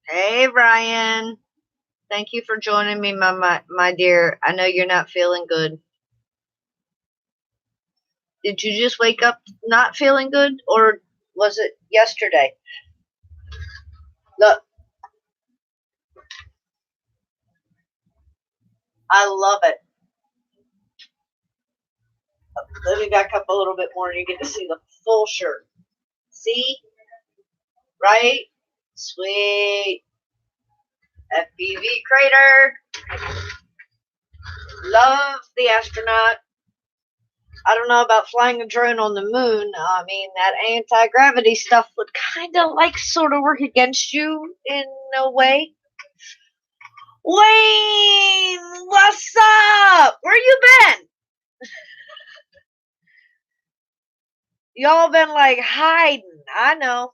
Hey, Brian. Thank you for joining me, my dear. I know you're not feeling good. Did you just wake up not feeling good, or was it yesterday? Look, I love it. Let me back up a little bit more and you get to see the full shirt. See? Right? Sweet. FPV crater. Love the astronaut. I don't know about flying a drone on the moon. I mean, that anti-gravity stuff would kind of like sort of work against you in a way. Wayne, what's up? Where you been? Y'all been like hiding. I know.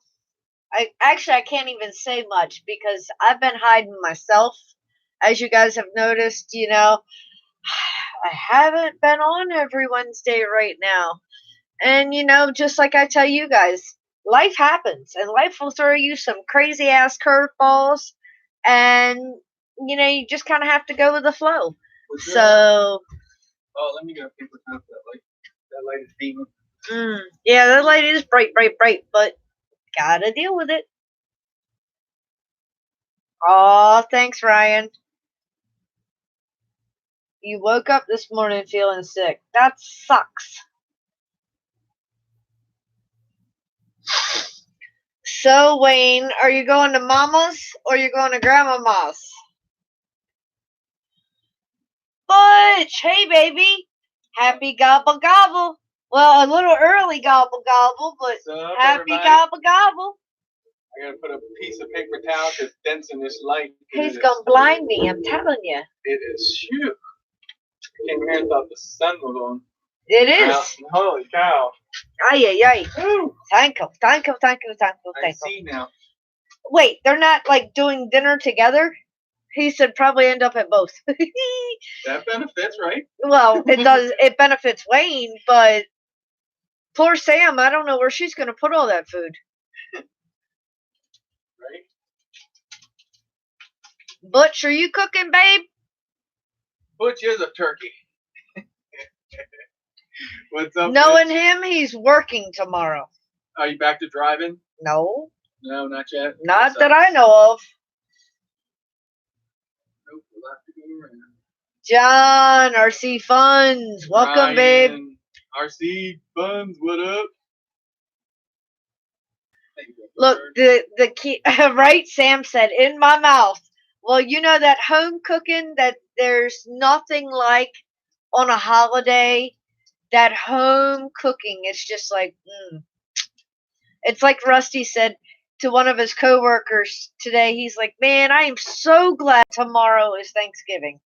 I can't even say much because I've been hiding myself. As you guys have noticed, I haven't been on every Wednesday right now. And, just like I tell you guys, life happens and life will throw you some crazy ass curveballs. And, you just kind of have to go with the flow. So. Oh, let me get a paper towel for that light. That light is beaming. Yeah, that light is bright, but gotta deal with it. Aw, thanks, Ryan. You woke up this morning feeling sick. That sucks. So, Wayne, are you going to Mama's or are you going to Grandmama's? Butch, hey, baby. Happy gobble gobble. Well, a little early gobble gobble, but happy everybody? Gobble gobble. I gotta put a piece of paper towel because dense in this light. He's gonna blind me, I'm telling you. It is shoot. I came here and thought the sun was on. It is. Holy cow. Ay, ay, ay. Thank you. I see now. Wait, they're not like doing dinner together? He said probably end up at both. That benefits, right? Well, it does. It benefits Wayne, but poor Sam, I don't know where she's going to put all that food. Right? Butch, are you cooking, babe? Butch is a turkey. What's up, Knowing Butch? him, he's working tomorrow. Are you back to driving? No. No, not yet. Not that I know of. Nope, we'll have to go around. John, RC Funds. Welcome, Ryan, babe. RC Funds, what up? Look, the key, right? Sam said, in my mouth. Well, you know that home cooking that there's nothing like on a holiday. That home cooking is just like, It's like Rusty said to one of his coworkers today. He's like, man, I am so glad tomorrow is Thanksgiving.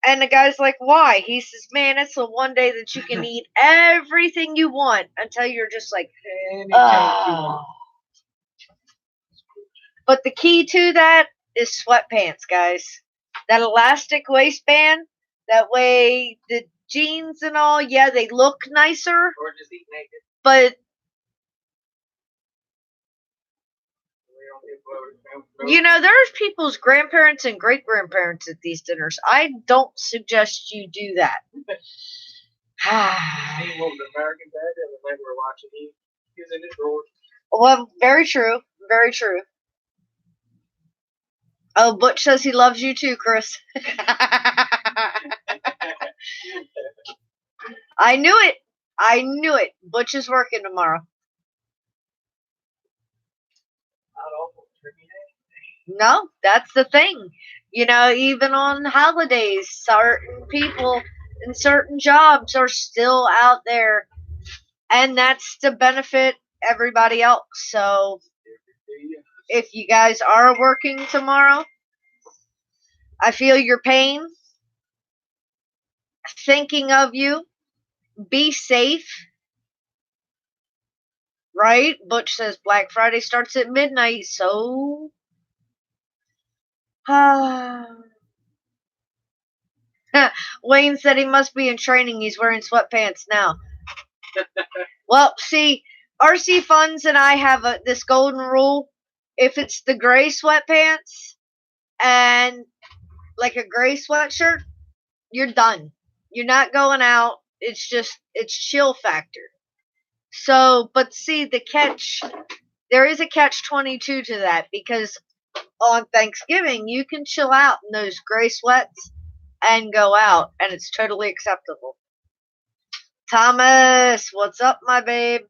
And the guy's like, why? He says, man, it's the one day that you can eat everything you want until you're just like, But the key to that is sweatpants, guys. That elastic waistband, that way the jeans and all, yeah, they look nicer. Or just eat naked. But, there's people's grandparents and great-grandparents at these dinners. I don't suggest you do that. See what the American Dad the night we were watching, he was in his drawers. Well, very true. Very true. Oh, Butch says he loves you too, Chris. I knew it. I knew it. Butch is working tomorrow. I No, that's the thing. You know, even on holidays, certain people in certain jobs are still out there, and that's to benefit everybody else. So, if you guys are working tomorrow, I feel your pain. Thinking of you. Be safe. Right? Butch says Black Friday starts at midnight, so. Wayne said he must be in training. He's wearing sweatpants now. Well, see, RC Funds and I have this golden rule. If it's the gray sweatpants and like a gray sweatshirt, you're done. You're not going out. It's chill factor. So, but see, there is a catch 22 to that, because on Thanksgiving, you can chill out in those gray sweats and go out, and it's totally acceptable. Thomas, what's up, my babe?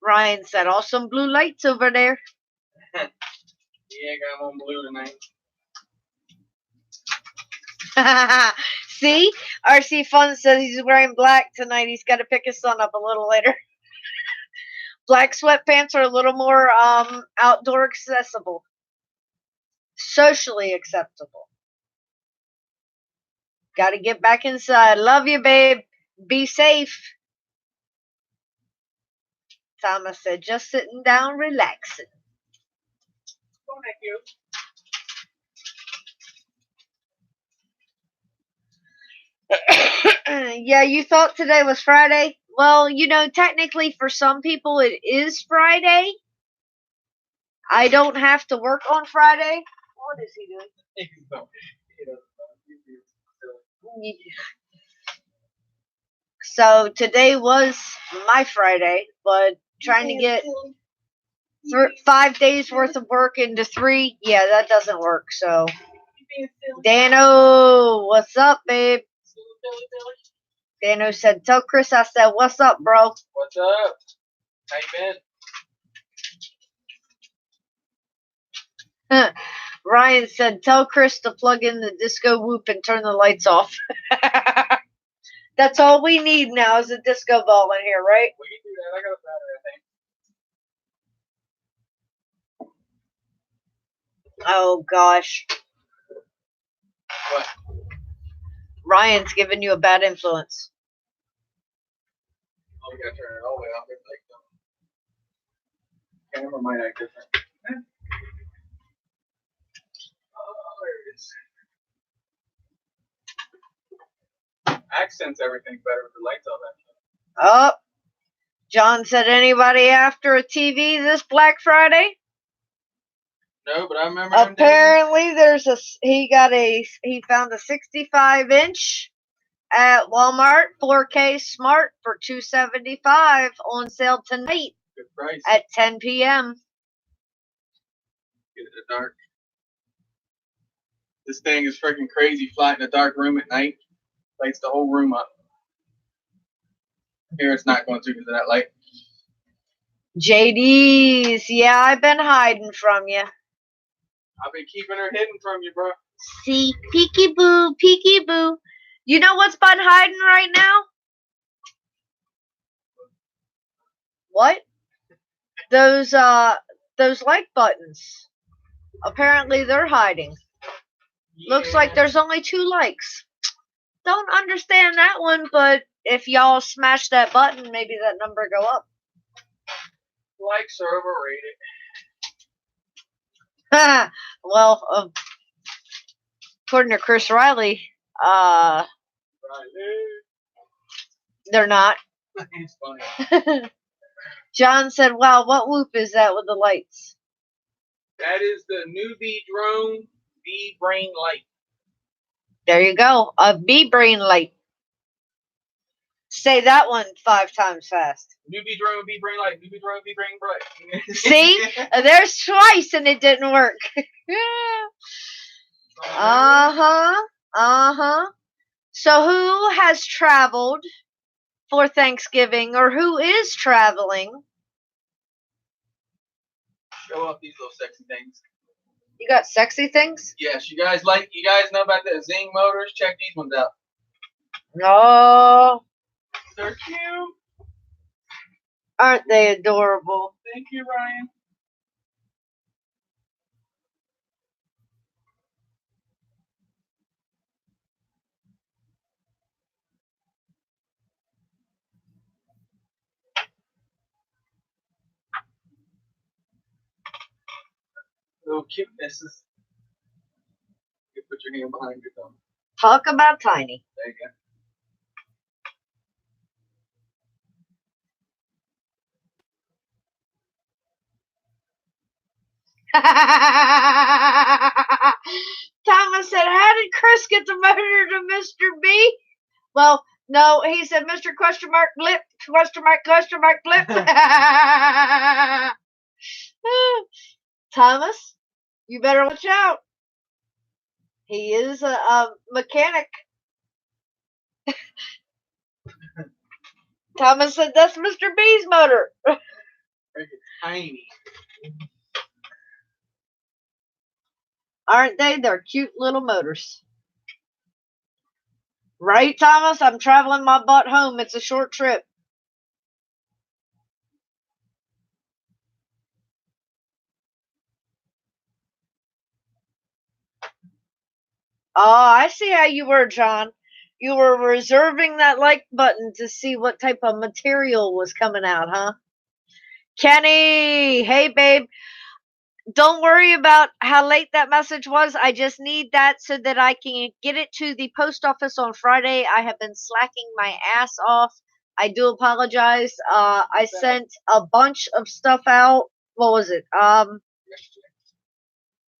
Ryan said, awesome blue lights over there. Yeah, got on blue tonight. See? RC Fun says he's wearing black tonight. He's got to pick his son up a little later. Black sweatpants are a little more outdoor accessible. Socially acceptable. Got to get back inside. Love you, babe. Be safe. Thomas said, just sitting down, relaxing. Oh, thank you. Yeah, you thought today was Friday? Well, you know, technically for some people it is Friday. I don't have to work on Friday. What is he doing? So today was my Friday, but trying to get 5 days worth of work into 3, yeah, that doesn't work. So, Dano, what's up, babe? Dano said, tell Chris I said, what's up, bro? What's up? How you been? Ryan said, tell Chris to plug in the disco whoop and turn the lights off. That's all we need now is a disco ball in here, right? We can do that. I got a battery, I think. Oh, gosh. What? Ryan's giving you a bad influence. Oh, we gotta turn it all the way off. Like, camera might act different. Oh, there it is. Accents everything better with the lights on that. Oh, John said, anybody after a TV this Black Friday? No, but I remember. Apparently, he found a 65-inch at Walmart, 4K Smart for $275 on sale tonight. Good price. At 10 p.m. Get it in the dark. This thing is freaking crazy. Fly in a dark room at night. Lights the whole room up. Here it's not going through because of that light. JD's, yeah, I've been hiding from you. I've been keeping her hidden from you, bro. See, peeky boo, peeky boo. You know what's been hiding right now? What? Those like buttons. Apparently they're hiding. Yeah. Looks like there's only 2 likes. Don't understand that one, but if y'all smash that button, maybe that number go up. Likes are overrated. Well, according to Chris Riley, they're not. It's funny. John said, wow, what whoop is that with the lights? That is the new V-Drone V-Brain light. There you go. A V-Brain light. Say that one 5 times fast. New V-Drone V-Brain light. New V-Drone V-Brain bright. See? There's twice and it didn't work. Uh-huh. Uh-huh. So who has traveled for Thanksgiving or who is traveling. Show off these little sexy things. You got sexy things? Yes, you guys know about the Zing motors? Check these ones out. Oh, They're cute. aren't they adorable? Thank you, Ryan. Little cutenesses. You put your hand behind your thumb. Talk about tiny. There you go. Thomas said, how did Chris get the motor to Mr. B? Well, no, he said, Mr. question mark blip, question mark blip. Thomas, you better watch out. He is a mechanic. Thomas said, that's Mr. B's motor. It's tiny. Aren't they? They're cute little motors. Right, Thomas? I'm traveling my butt home. It's a short trip. Oh, I see how you were, John. You were reserving that like button to see what type of material was coming out, huh? Kenny! Hey, babe. Don't worry about how late that message was. I just need that so that I can get it to the post office on Friday. I have been slacking my ass off. I do apologize. I sent a bunch of stuff out. What was it?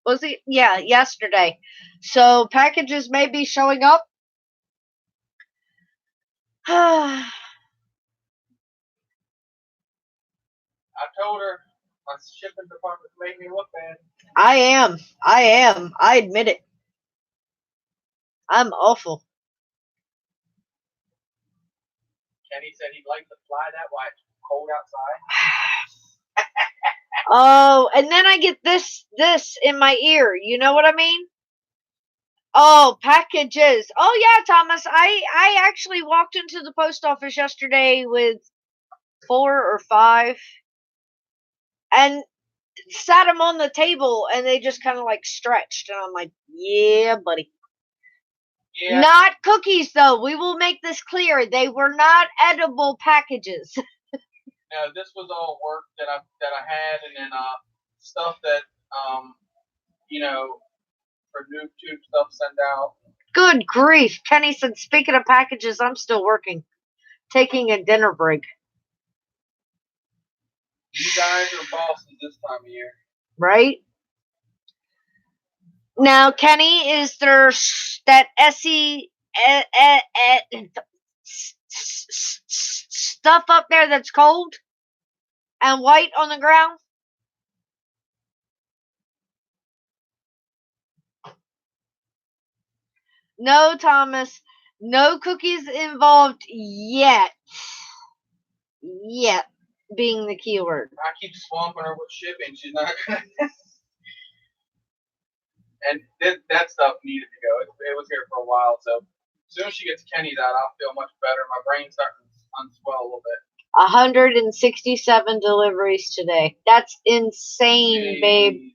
Was it? Yeah, yesterday. So packages may be showing up. I told her my shipping department made me look bad. I am. I admit it. I'm awful. Kenny said he'd like to fly that while it's cold outside. Oh, and then I get this in my ear. You know what I mean? Oh, packages. Oh yeah, Thomas. I actually walked into the post office yesterday with 4 or 5 and sat them on the table and they just kind of like stretched and I'm like, "Yeah, buddy." Yeah. Not cookies though. We will make this clear. They were not edible packages. No, this was all work that I had, and then stuff that for YouTube stuff sent out. Good grief. Kenny said, speaking of packages, I'm still working. Taking a dinner break. You guys are bosses this time of year. Right? Now, Kenny, is there that SE stuff up there that's cold and white on the ground? No, Thomas. No cookies involved yet. Yet being the key word. I keep swamping her with shipping. She's not gonna. And that stuff needed to go. It was here for a while, so as soon as she gets Kenny's out, I'll feel much better. My brain's starting to unswell a little bit. 167 deliveries today. That's insane, Jesus. babe.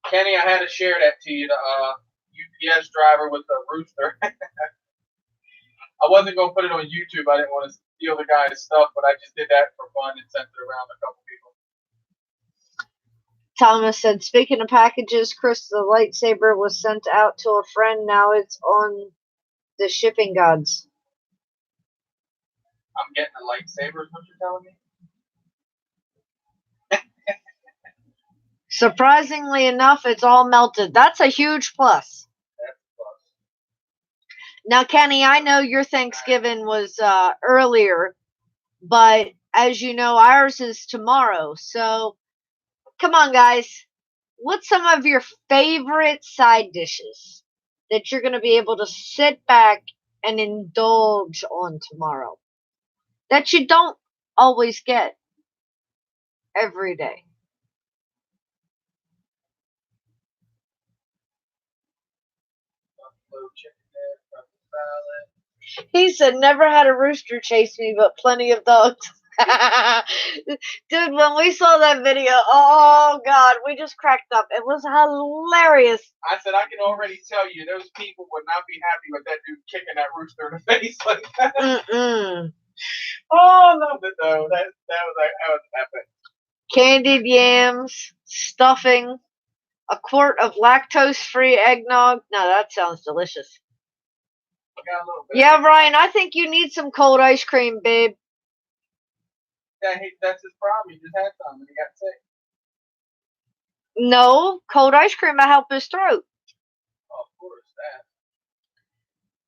Kenny, I had to share that to you. The UPS driver with the rooster. I wasn't going to put it on YouTube. I didn't want to steal the guy's stuff, but I just did that for fun and sent it around a couple people. Thomas said, speaking of packages, Chris, the lightsaber was sent out to a friend. Now it's on the shipping gods. I'm getting a lightsaber is what you're telling me? Surprisingly enough, it's all melted. That's a huge plus. That's a plus. Now, Kenny, I know your Thanksgiving was earlier, but as you know, ours is tomorrow. So, come on, guys. What's some of your favorite side dishes that you're going to be able to sit back and indulge on tomorrow that you don't always get every day. Buffalo chicken there, Brussels salad. He said, never had a rooster chase me, but plenty of dogs. Dude, when we saw that video, oh god, we just cracked up. It was hilarious. I said I can already tell you those people would not be happy with that dude kicking that rooster in the face like that. Mm-mm. Oh no, but no, that was epic. Candied yams, stuffing, a quart of lactose-free eggnog. Now that sounds delicious. I got a little bit. Yeah, Ryan, I think you need some cold ice cream, babe. That's his problem. He just had some and he got sick. No, cold ice cream will help his throat. Oh, of course,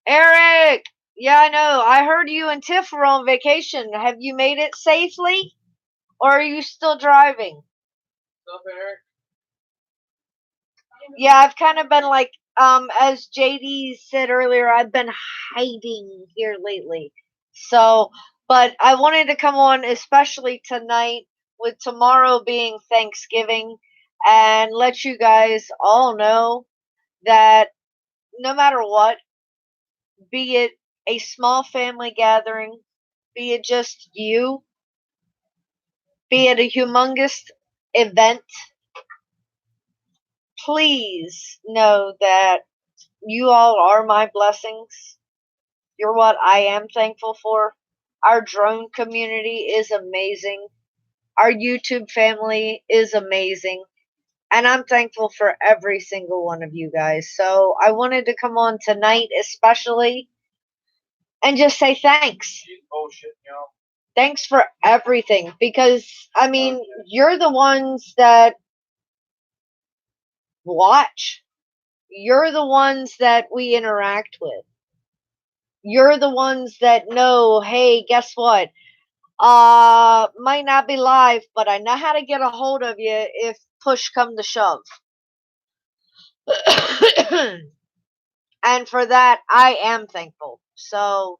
that. Eric! Yeah, I know. I heard you and Tiff were on vacation. Have you made it safely? Or are you still driving? Stuff, Eric. Yeah, I've kind of been like, as JD said earlier, I've been hiding here lately. So, but I wanted to come on, especially tonight, with tomorrow being Thanksgiving, and let you guys all know that no matter what, be it a small family gathering, be it just you, be it a humongous event, please know that you all are my blessings. You're what I am thankful for. Our drone community is amazing. Our YouTube family is amazing. And I'm thankful for every single one of you guys. So I wanted to come on tonight, especially, and just say thanks. She's bullshit, y'all. Thanks for everything. Because, I mean, you're the ones that watch. You're the ones that we interact with. You're the ones that know, hey, guess what? Might not be live, but I know how to get a hold of you if push come to shove. And for that, I am thankful. So,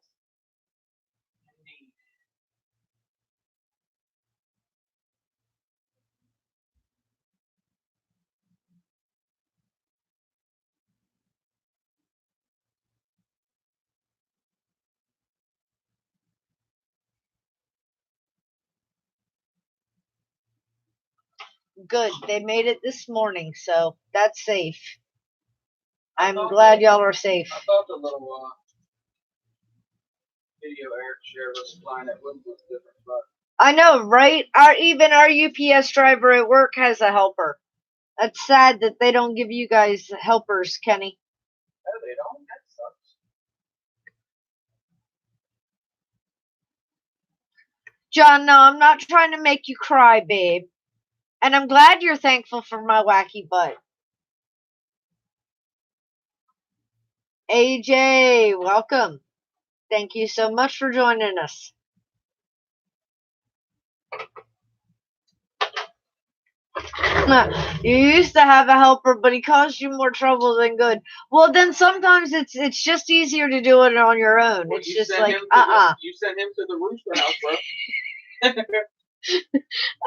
good. They made it this morning, so that's safe. I'm glad y'all are safe. I thought the little video Eric shared was flying at Wimbledon was different, but I know, right? Even our UPS driver at work has a helper. That's sad that they don't give you guys helpers, Kenny. no, they don't. That sucks. John, no, I'm not trying to make you cry, babe. And I'm glad you're thankful for my wacky butt. AJ, welcome. Thank you so much for joining us. You used to have a helper, but he caused you more trouble than good. Well, then sometimes it's just easier to do it on your own. Well, it's you just sent like him to you sent him to the rooster house, bro.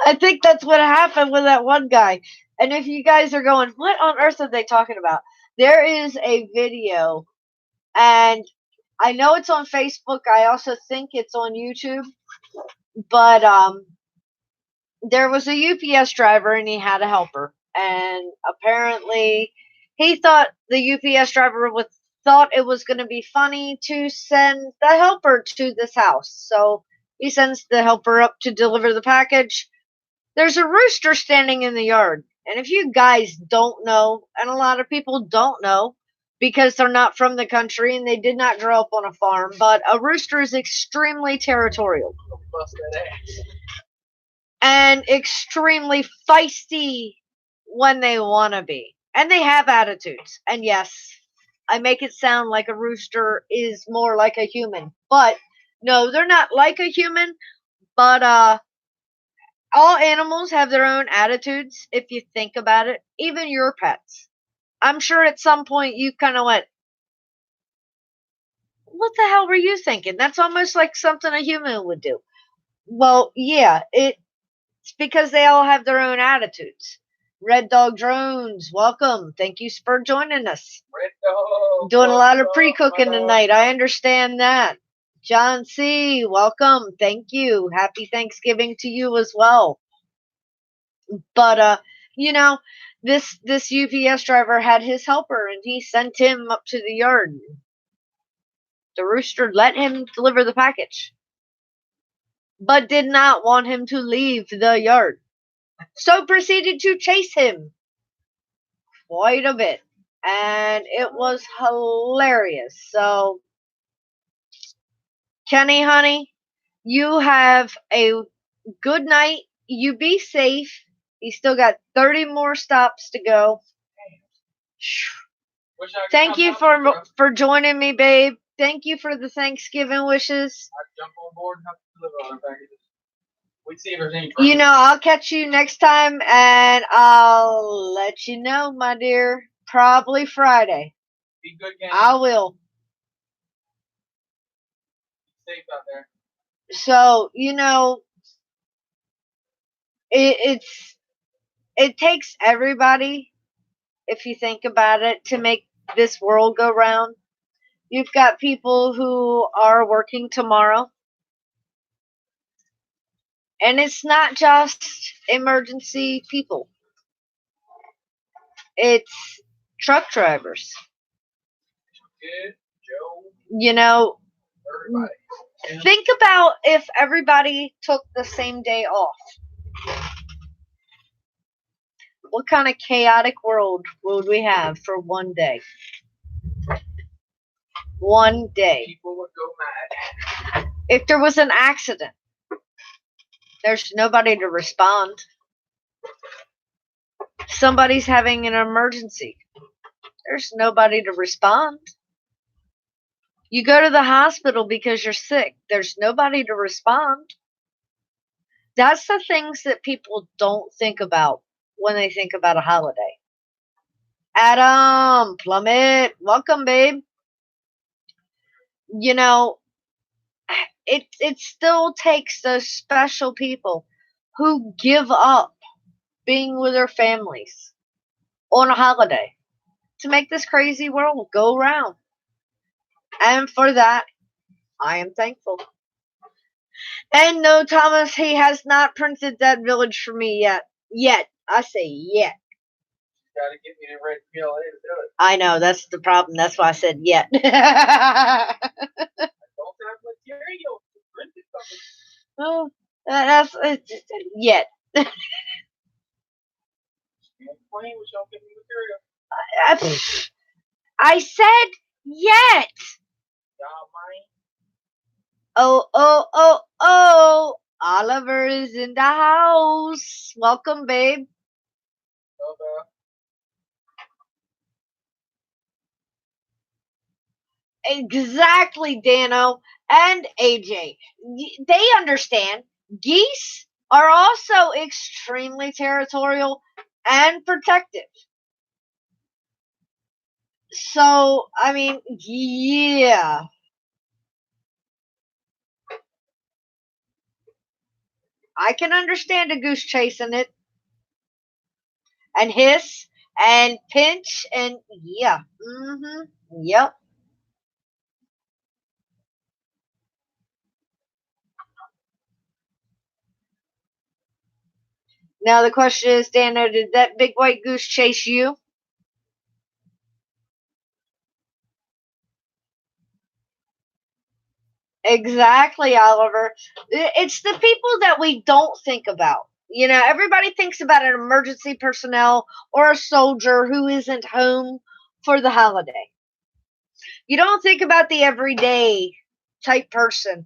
I think that's what happened with that one guy. And if you guys are going, what on earth are they talking about? There is a video, and I know it's on Facebook. I also think it's on YouTube. But there was a UPS driver, and he had a helper, and apparently he thought the UPS driver thought it was going to be funny to send the helper to this house. So he sends the helper up to deliver the package. There's a rooster standing in the yard. And if you guys don't know, and a lot of people don't know, because they're not from the country and they did not grow up on a farm, but a rooster is extremely territorial. Bust that ass. And extremely feisty when they want to be. And they have attitudes. And yes, I make it sound like a rooster is more like a human. But no, they're not like a human, but all animals have their own attitudes if you think about it, even your pets. I'm sure at some point you kind of went, what the hell were you thinking? That's almost like something a human would do. Well, yeah, it's because they all have their own attitudes. Red Dog Drones, welcome. Thank you for joining us. Red Dog, Doing a lot of welcome, pre-cooking my dog. tonight. I understand that. John C., welcome. Thank you. Happy Thanksgiving to you as well. But this UPS driver had his helper and he sent him up to the yard. The rooster let him deliver the package, but did not want him to leave the yard. So proceeded to chase him quite a bit. And it was hilarious. So, Kenny, honey, you have a good night. You be safe. You still got 30 more stops to go. Thank you for joining me, babe. Thank you for the Thanksgiving wishes. I jump on board and have to deliver all the packages. We see if there's any. I'll catch you next time, and I'll let you know, my dear. Probably Friday. Be good, gang. I will. Be safe out there. So it takes everybody, if you think about it, to make this world go round. You've got people who are working tomorrow. And it's not just emergency people. It's truck drivers. Good, Joe. Everybody. Think about if everybody took the same day off. What kind of chaotic world would we have for one day? One day. People would go mad. If there was an accident, there's nobody to respond. Somebody's having an emergency. There's nobody to respond. You go to the hospital because you're sick. There's nobody to respond. That's the things that people don't think about when they think about a holiday. Adam, Plummet, welcome, babe. It still takes those special people who give up being with their families on a holiday to make this crazy world go round. And for that, I am thankful. And no, Thomas, he has not printed that village for me yet. Yet. I say yet. You gotta get me the red PLA to do it. I know, that's the problem. That's why I said yet. I don't have material to print it. Oh, that's yet. I said yet. Oh. Oliver is in the house. Welcome, babe. Exactly, Dano and AJ. They understand. Geese are also extremely territorial and protective. So, I mean, yeah. I can understand a goose chasing it. And hiss and pinch and yeah. Yep. Now the question is, Dano, did that big white goose chase you? Exactly, Oliver. It's the people that we don't think about. Everybody thinks about an emergency personnel or a soldier who isn't home for the holiday. You don't think about the everyday type person,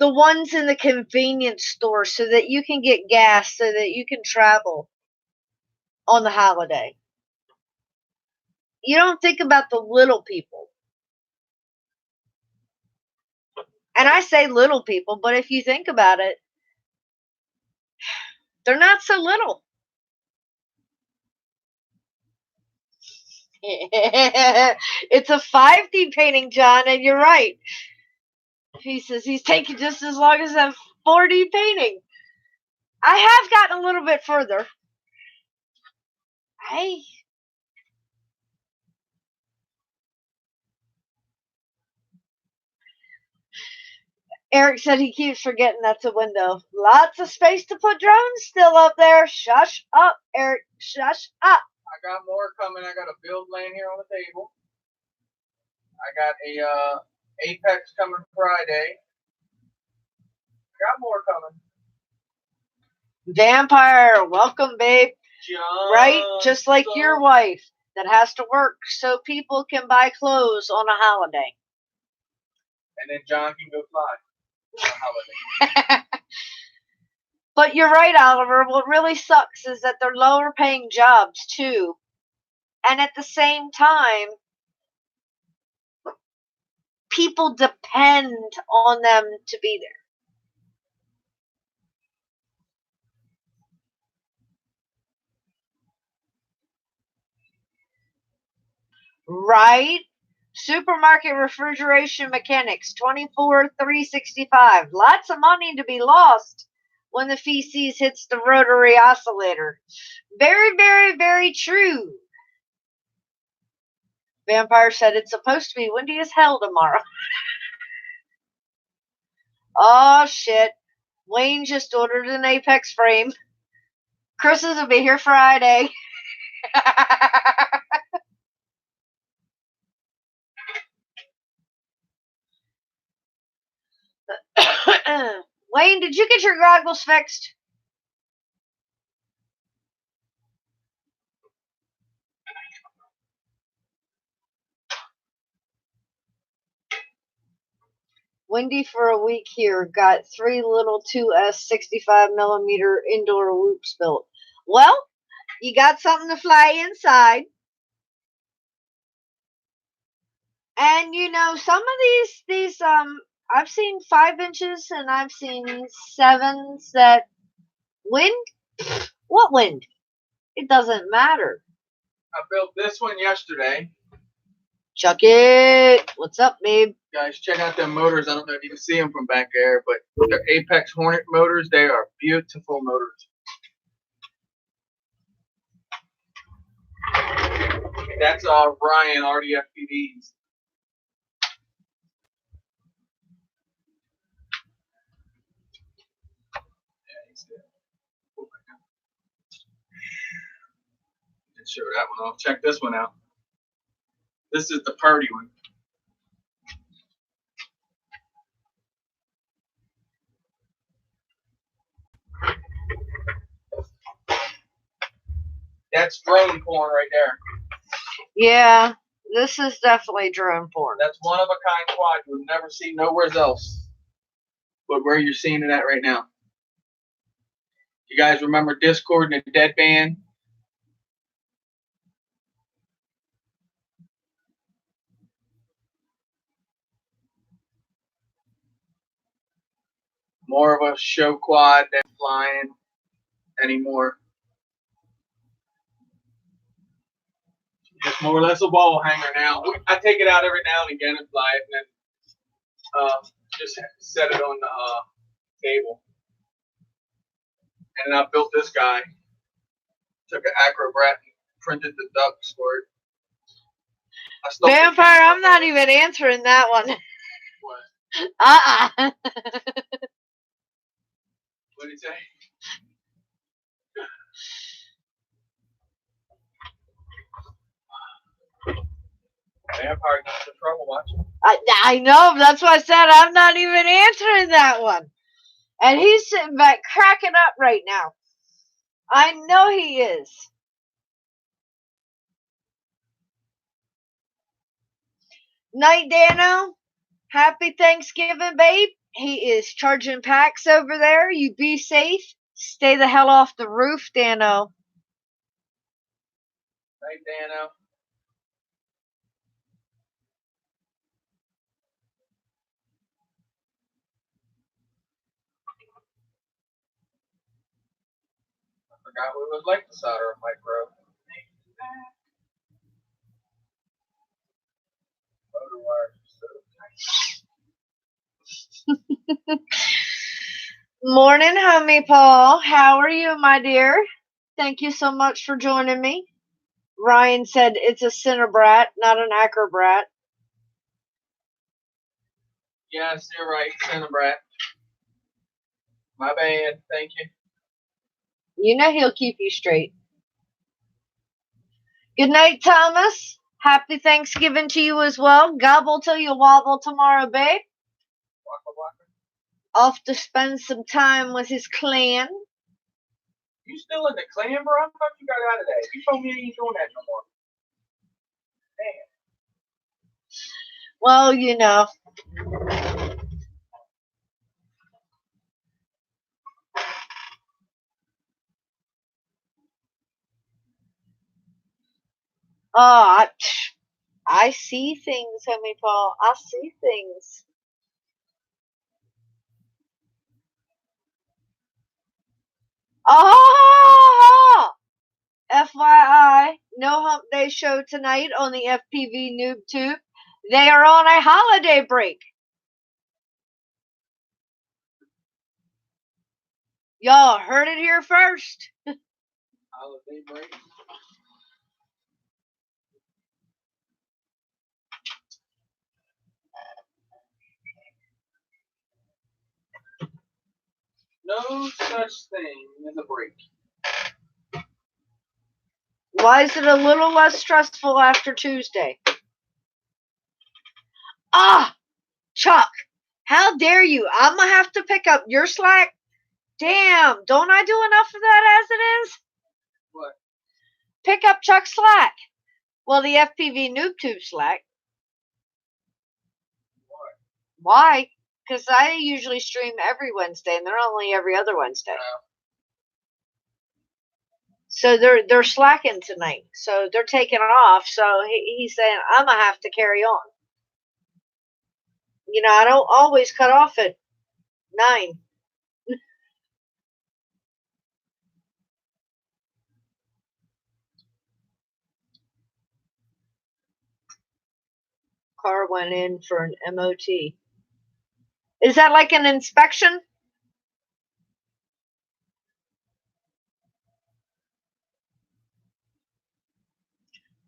the ones in the convenience store so that you can get gas, so that you can travel on the holiday. You don't think about the little people. And I say little people, but if you think about it, they're not so little. It's a 5D painting, John, and you're right. He says he's taking just as long as a 4D painting. I have gotten a little bit further. Hey. Eric said he keeps forgetting that's a window. Lots of space to put drones still up there. Shush up, Eric. Shush up. I got more coming. I got a build laying here on the table. I got a Apex coming Friday. I got more coming. Vampire, welcome, babe. John, right? Just like your wife that has to work so people can buy clothes on a holiday. And then John can go fly on a holiday. But you're right, Oliver. What really sucks is that they're lower paying jobs, too. And at the same time, people depend on them to be there. Right? Supermarket refrigeration mechanics, 24,365. Lots of money to be lost when the feces hits the rotary oscillator. Very, very, very true. Vampire said it's supposed to be windy as hell tomorrow. Oh shit. Wayne just ordered an Apex frame. Chris's will be here Friday. Wayne, did you get your goggles fixed? Windy for a week here. Got 3 little 2S 65mm indoor loops built. Well, you got something to fly inside. And you know, some of these I've seen 5 inches and I've seen 7s that wind. What wind? It doesn't matter. I built this one yesterday. Chuck it. What's up, babe? Guys, check out them motors. I don't know if you can see them from back there, but they're Apex Hornet motors. They are beautiful motors. That's Ryan RDFPDs. Let's show that one off. Check this one out. This is the party one. That's drone porn right there. Yeah, this is definitely drone porn. That's one of a kind quad you'll never see nowhere else but where you're seeing it at right now. You guys remember Discord and the Dead Band? More of a show quad than flying anymore. It's more or less a wall hanger now. I take it out every now and again and fly it, and then just set it on the table. And then I built this guy. Took an Acrobat and printed the ducks for it. Vampire, I'm not even answering that one. What? What did he say? Vampire gets in trouble watching. I know, that's why I said I'm not even answering that one. And he's sitting back cracking up right now. I know he is. Night, Dano. Happy Thanksgiving, babe. He is charging packs over there. You be safe. Stay the hell off the roof, Dano. Night, Dano. I forgot what it was like to solder a micro. Morning, homie Paul. How are you, my dear? Thank you so much for joining me. Ryan said it's a Cinebrat, not an Acrobrat. Yes, you're right, Cinebrat. My bad. Thank you. You know he'll keep you straight. Good night, Thomas. Happy Thanksgiving to you as well. Gobble till you wobble tomorrow, babe. Waka waka. Off to spend some time with his clan. You still in the clan, bro? I thought you got out of that. You told me you ain't doing that no more. Damn. Well, you know. Oh, I see things, homie Paul. I see things. Oh! FYI, no hump day show tonight on the FPV Noob Tube. They are on a holiday break. Y'all heard it here first. Holiday break. No such thing as a break. Why is it a little less stressful after Tuesday? Ah! Chuck, how dare you? I'm going to have to pick up your slack. Damn, don't I do enough of that as it is? What? Pick up Chuck's slack. Well, the FPV Noob Tube slack. Why? Because I usually stream every Wednesday, and they're only every other Wednesday. So they're slacking tonight. So they're taking off. So he's saying, I'm going to have to carry on. You know, I don't always cut off at 9. Car went in for an MOT. Is that like an inspection?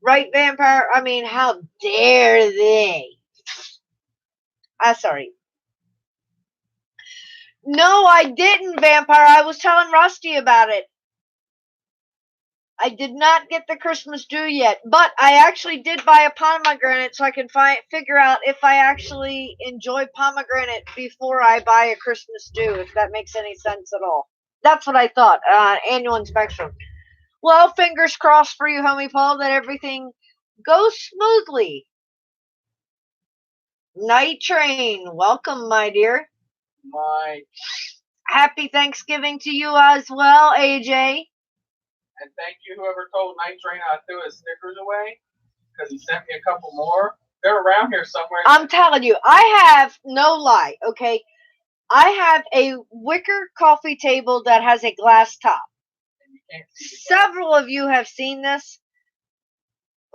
Right, Vampire? I mean, how dare they? Sorry. No, I didn't, Vampire. I was telling Rusty about it. I did not get the Christmas dew yet, but I actually did buy a pomegranate so I can figure out if I actually enjoy pomegranate before I buy a Christmas dew, if that makes any sense at all. That's what I thought. Annual inspection. Well, fingers crossed for you, homie Paul, that everything goes smoothly. Night Train, welcome, my dear. Happy Thanksgiving to you as well, AJ. And thank you, whoever told Night Train I threw his stickers away, because he sent me a couple more. They're around here somewhere. I'm telling you, I have no lie, okay? I have a wicker coffee table that has a glass top. And you can't see Several of you have seen this.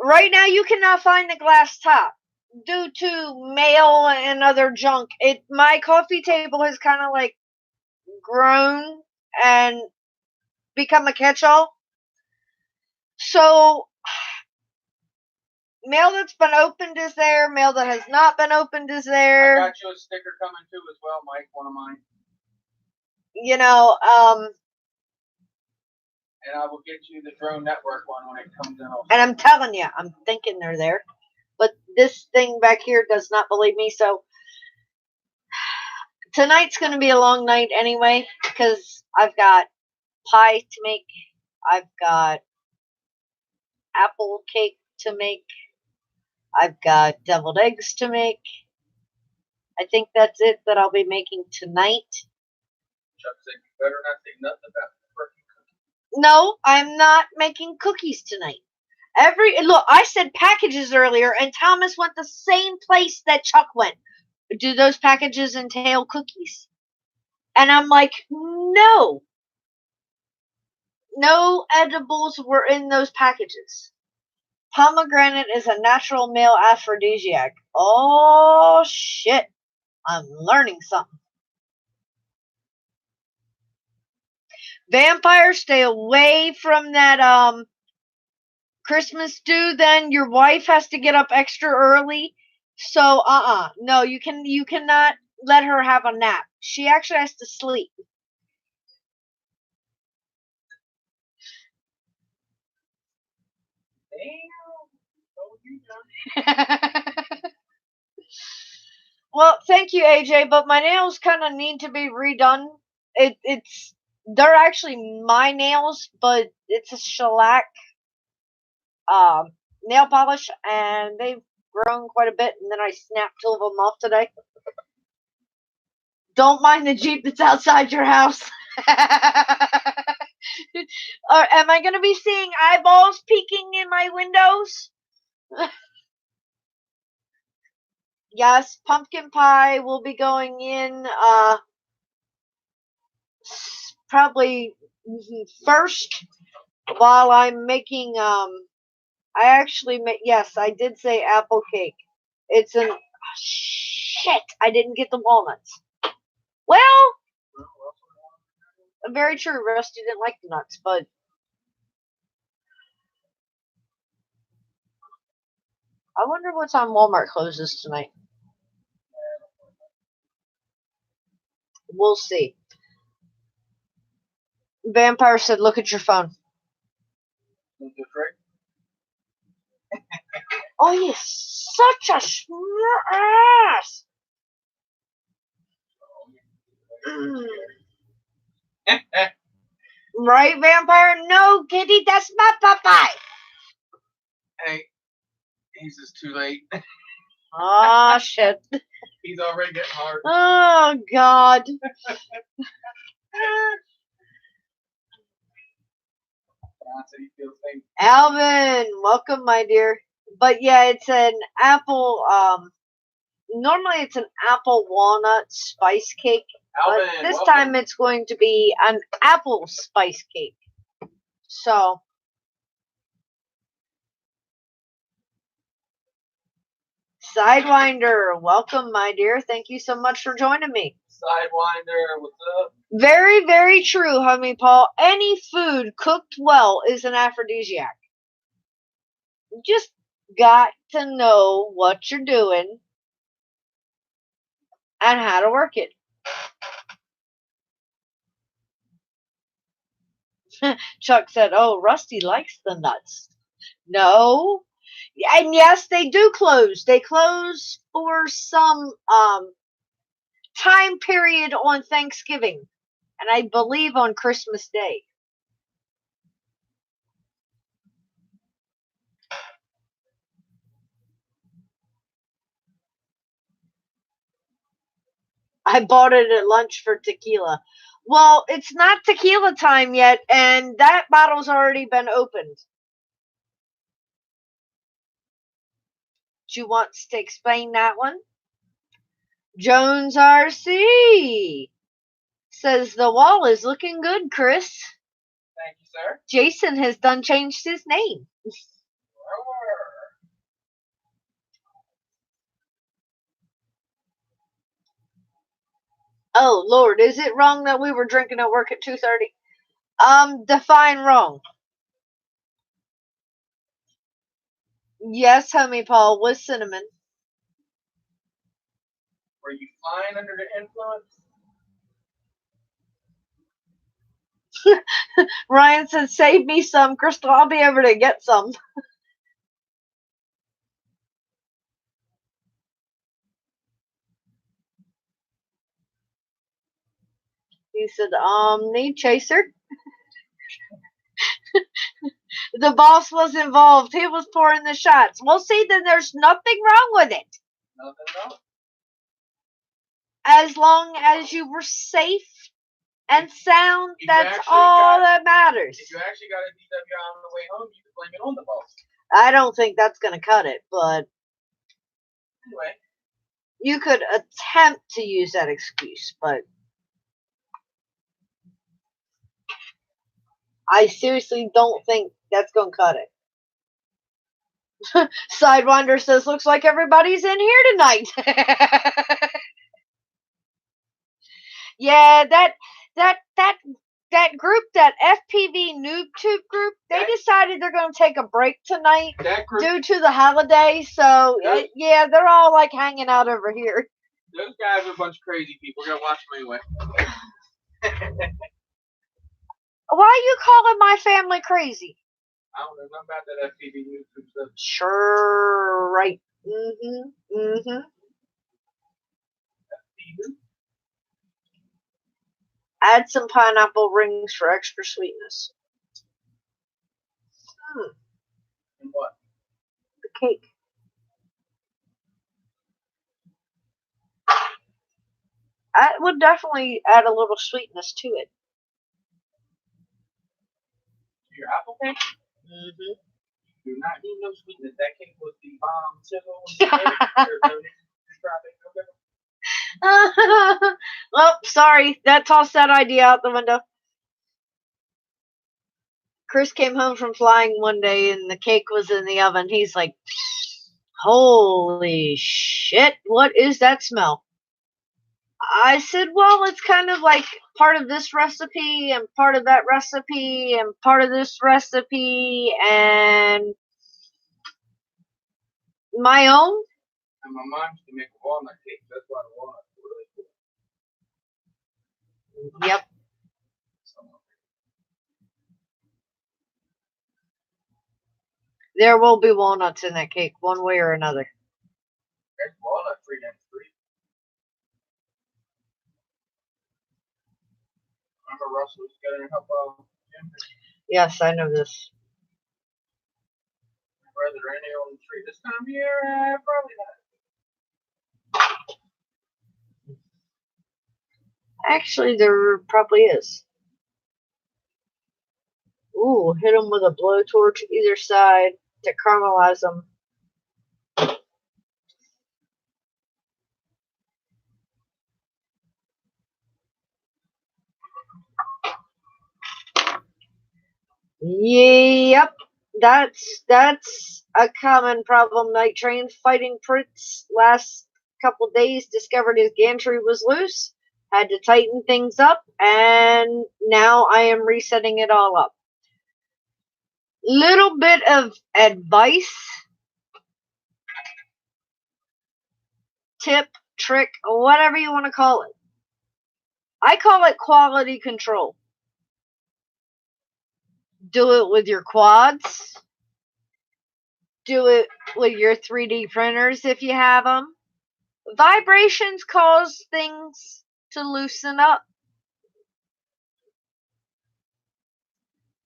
Right now, you cannot find the glass top due to mail and other junk. My coffee table has kind of like grown and become a catch-all. So, mail that's been opened is there. Mail that has not been opened is there. I got you a sticker coming too as well, Mike, one of mine. You know, and I will get you the Drone Network one when it comes in. Also. And I'm telling you, I'm thinking they're there. But this thing back here does not believe me. So tonight's going to be a long night anyway, because I've got pie to make. I've got apple cake to make. I've got deviled eggs to make. I think that's it that I'll be making tonight. Chuck said you better not say nothing about the turkey cookies. No, I'm not making cookies tonight. Look, I said packages earlier, and Thomas went the same place that Chuck went. Do those packages entail cookies? And I'm like, no. No edibles were in those packages. Pomegranate is a natural male aphrodisiac. Oh, shit. I'm learning something. Vampires, stay away from that, Christmas do. Then your wife has to get up extra early. So, no, you cannot let her have a nap. She actually has to sleep. Well, thank you, AJ, but my nails kind of need to be redone. They're actually my nails, but it's a shellac nail polish, and they've grown quite a bit, and then I snapped two of them off today. Don't mind the Jeep that's outside your house. Or am I going to be seeing eyeballs peeking in my windows? Yes, pumpkin pie will be going in probably first while I'm making I actually yes, I did say apple cake. It's an shit, I didn't get the walnuts. Well, very true, Rusty didn't like the nuts, but I wonder what time Walmart closes tonight. We'll see. Vampire said, look at your phone. Oh, you're such a smart ass. Right, Vampire? No, Kitty, that's my Popeye. Hey, he's just too late. Oh, shit. He's already getting hard. Oh, God. Alvin, welcome, my dear. But yeah, it's an apple, normally it's an apple walnut spice cake. Alvin, but this welcome. time it's going to be an apple spice cake. So, Sidewinder, welcome, my dear. Thank you so much for joining me. Sidewinder, what's up? Very, very true, homie Paul. Any food cooked well is an aphrodisiac. You just got to know what you're doing and how to work it. Chuck said, oh, Rusty likes the nuts. No. And yes, they do close. They close for some time period on Thanksgiving. And I believe on Christmas Day. I bought it at lunch for tequila. Well, it's not tequila time yet, and that bottle's already been opened. Do you want to explain that one? Jones RC says the wall is looking good, Chris. Thank you, sir. Jason has done changed his name. Oh Lord, is it wrong that we were drinking at work at 2:30? Define wrong. Yes, homie Paul, with cinnamon. Were you flying under the influence? Ryan said, save me some, Crystal. I'll be able to get some. He said, need chaser. The boss was involved. He was pouring the shots. Well, see, then there's nothing wrong with it. Nothing wrong. As long as you were safe and sound, that's all that matters. If you actually got a DWI on the way home, you can blame it on the boss. I don't think that's going to cut it, but anyway, you could attempt to use that excuse, but I seriously don't think that's going to cut it. Sidewinder says, looks like everybody's in here tonight. Yeah, that group, that FPV NoobTube group, they decided they're going to take a break tonight due to the holiday. So yeah, they're all like hanging out over here. Those guys are a bunch of crazy people. We're gonna watch them anyway. Why are you calling my family crazy? I don't know nothing about that FPV NoobTube stuff. Sure, right. Mm-hmm. Add some pineapple rings for extra sweetness. And what? The cake. That would definitely add a little sweetness to it. Your apple cake? Mm-hmm. Do not need no sweetness. That cake was the bomb. There's no need to try it. Well, sorry. That tossed that idea out the window. Chris came home from flying one day and the cake was in the oven. He's like, holy shit, what is that smell? I said, well, it's kind of like part of this recipe and part of that recipe and part of this recipe and my own. And my mom used to make walnut cake. That's why the walnuts were really good. Yep. There will be walnuts in that cake, one way or another. There's walnut free next week. Remember Russell was going to help Jim? Yes, I know this. Are there any on the tree this time of year? Probably not. Actually, there probably is. Ooh, hit them with a blowtorch either side to caramelize them. Yep, that's a common problem. Night Train fighting Prince last couple days discovered his gantry was loose, had to tighten things up, and now I am resetting it all up. Little bit of advice, tip, trick, whatever you want to call it. I call it quality control. Do it with your quads. Do it with your 3D printers if you have them. Vibrations cause things to loosen up.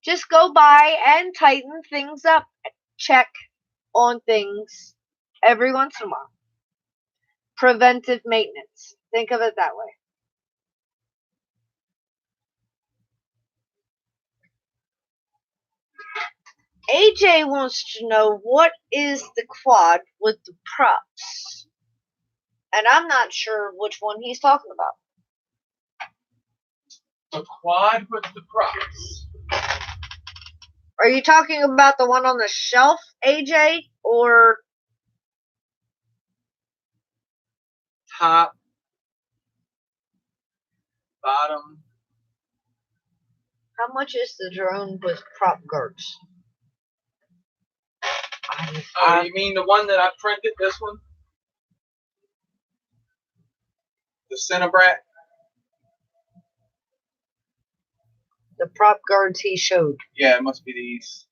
Just go by and tighten things up. Check on things every once in a while. Preventive maintenance. Think of it that way. AJ wants to know what is the quad with the props. And I'm not sure which one he's talking about. The quad with the props. Are you talking about the one on the shelf, AJ, or top, bottom? How much is the drone with prop guards? Oh, you mean the one that I printed? This one, the Cinebrat. The prop guards he showed. Yeah, it must be these.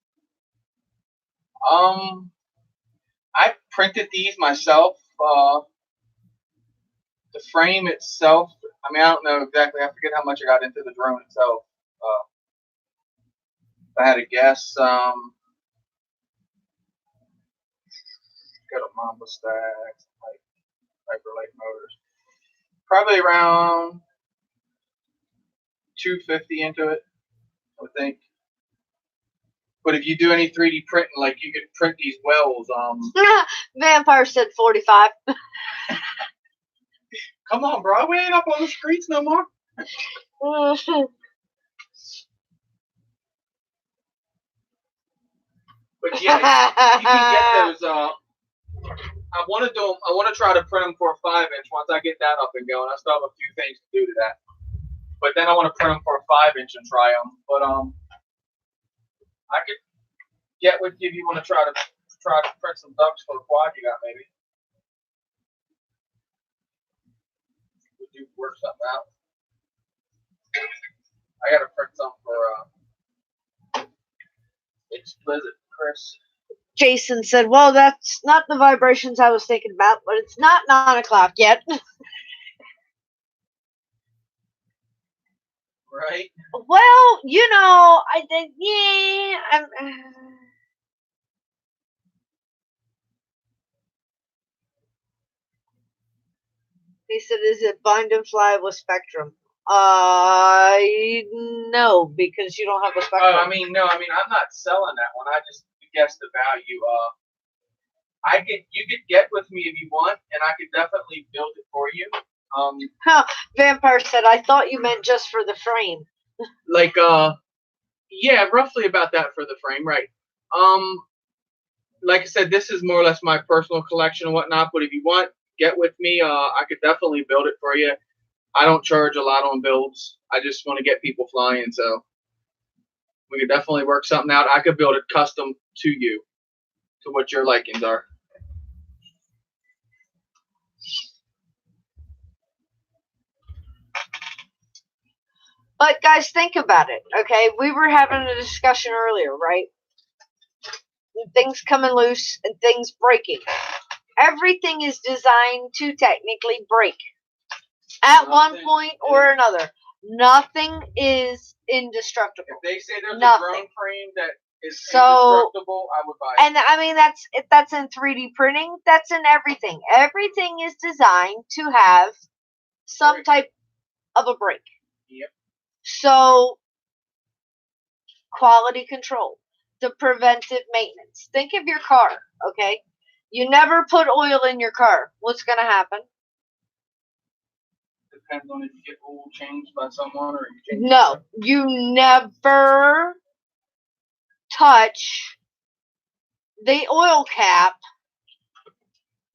I printed these myself. The frame itself, I mean, I don't know exactly. I forget how much I got into the drone itself. If I had to guess, got a Mamba stack, like Hyperlight motors. Probably around 250 into it, I would think. But if you do any 3D printing, like you could print these wells. Vampire said 45. Come on, bro. We ain't up on the streets no more. But yeah, you can get those. I want to do them. I want to try to print them for a 5-inch. Once I get that up and going, I still have a few things to do to that. But then I want to print them for a 5-inch and try them. But I could get with you if you want to try to print some ducks for a quad you got maybe. Would you work something out? I got to print some for Explicit Chris. Jason said, well, that's not the vibrations I was thinking about, but it's not 9 o'clock yet. Right? Well, you know, I think, yeah, he said, is it bind and fly with Spectrum? No, because you don't have a Spectrum. I mean, no, I'm not selling that one. I just guessed the value. You could get with me if you want, and I could definitely build it for you. Vampire said, I thought you meant just for the frame. Like, yeah, roughly about that for the frame, right? Like I said, this is more or less my personal collection and whatnot. But if you want, get with me. I could definitely build it for you. I don't charge a lot on builds. I just want to get people flying, so we could definitely work something out. I could build it custom to you, to what your likings are. But guys, think about it, okay? We were having a discussion earlier, right? Things coming loose and things breaking. Everything is designed to technically break at one point or another. Nothing is indestructible. If they say there's a drone frame that is indestructible, I would buy it. And I mean, that's in 3D printing. That's in everything. Everything is designed to have some type of a break. Yep. So, quality control, the preventive maintenance. Think of your car, okay? You never put oil in your car. What's going to happen? Depends on if you get oil changed by someone or you change. No, you never touch the oil cap,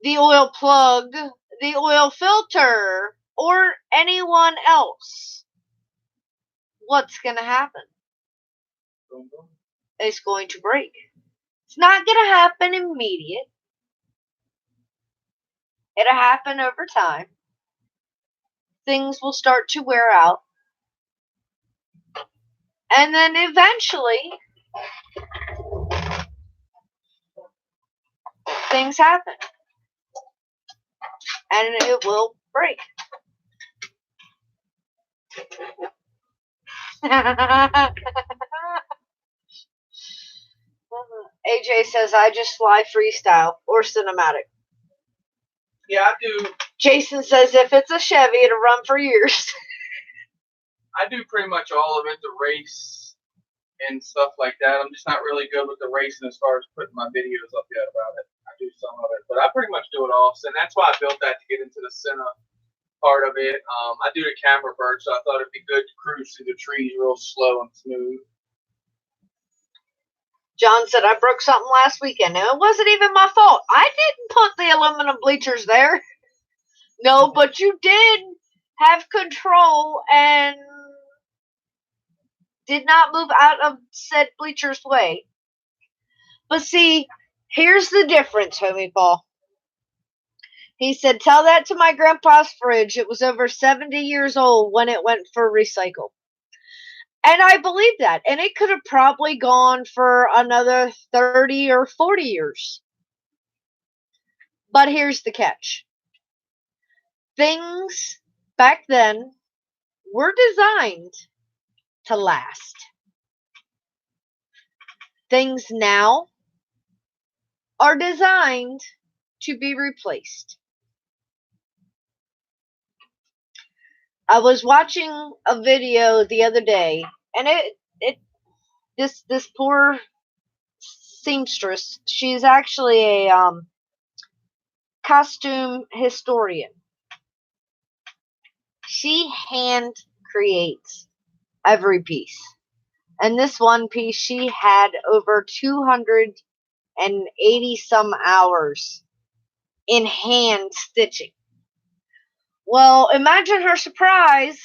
the oil plug, the oil filter, or anyone else. What's going to happen? It's going to break. It's not going to happen immediate. It'll happen over time. Things will start to wear out. And then eventually, things happen. And it will break. AJ says, I just fly freestyle or cinematic. Yeah, I do. Jason says, if it's a Chevy, it'll run for years. I do pretty much all of it, the race and stuff like that. I'm just not really good with the racing as far as putting my videos up yet about it. I do some of it, but I pretty much do it all. And that's why I built that, to get into the cine part of it. I do the camera bird, so I thought it'd be good to cruise through the trees real slow and smooth. John said, I broke something last weekend. Now, it wasn't even my fault. I didn't put the aluminum bleachers there. No, but you did have control and did not move out of said bleacher's way. But see, here's the difference, homie Paul. He said, tell that to my grandpa's fridge. It was over 70 years old when it went for recycle. And I believe that. And it could have probably gone for another 30 or 40 years. But here's the catch. Things back then were designed to last. Things now are designed to be replaced. I was watching a video the other day, and this poor seamstress, she's actually a costume historian. She hand creates every piece. And this one piece, she had over 200 180 some hours in hand stitching. Well, imagine her surprise,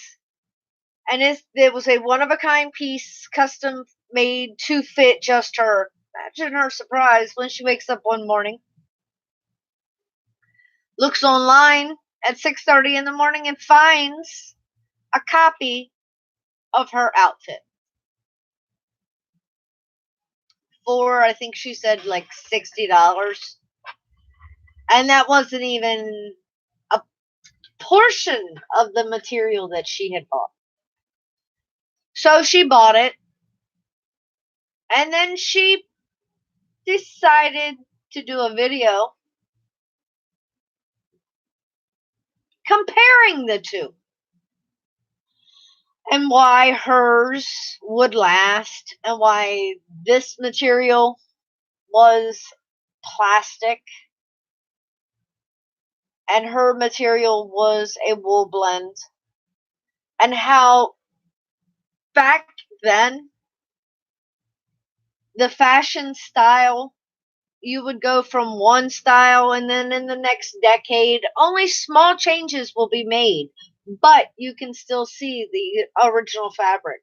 and it was a one-of-a-kind piece, custom made to fit just her. Imagine her surprise when she wakes up one morning, looks online at 6:30 in the morning, and finds a copy of her outfit for, I think she said, like $60. And that wasn't even a portion of the material that she had bought. So she bought it, and then she decided to do a video comparing the two and why hers would last and why this material was plastic and her material was a wool blend, and how back then the fashion style, you would go from one style and then in the next decade only small changes will be made, but you can still see the original fabric.